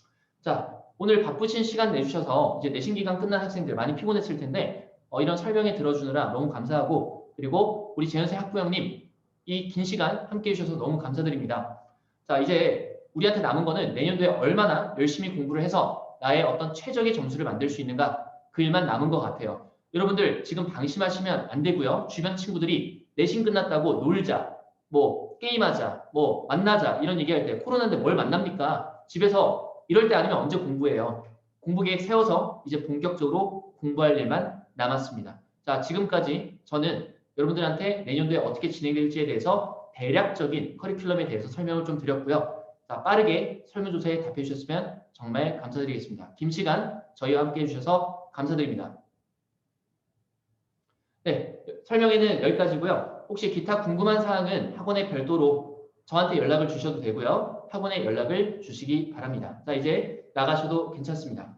자, 오늘 바쁘신 시간 내주셔서 이제 내신 기간 끝난 학생들 많이 피곤했을 텐데 이런 설명회 들어주느라 너무 감사하고, 그리고 우리 재현생 학부형님 이 긴 시간 함께 해주셔서 너무 감사드립니다. 자, 이제 우리한테 남은 거는 내년도에 얼마나 열심히 공부를 해서 나의 어떤 최적의 점수를 만들 수 있는가, 그 일만 남은 것 같아요. 여러분들 지금 방심하시면 안 되고요. 주변 친구들이 내신 끝났다고 놀자, 뭐 게임하자, 뭐 만나자 이런 얘기할 때 코로나인데 뭘 만납니까? 집에서 이럴 때 아니면 언제 공부해요? 공부 계획 세워서 이제 본격적으로 공부할 일만 남았습니다. 자, 지금까지 저는 여러분들한테 내년도에 어떻게 진행될지에 대해서 대략적인 커리큘럼에 대해서 설명을 좀 드렸고요. 자, 빠르게 설문조사에 답해 주셨으면 정말 감사드리겠습니다. 긴 시간 저희와 함께 해주셔서 감사드립니다. 네, 설명회는 여기까지고요. 혹시 기타 궁금한 사항은 학원에 별도로 저한테 연락을 주셔도 되고요. 학원에 연락을 주시기 바랍니다. 자, 이제 나가셔도 괜찮습니다.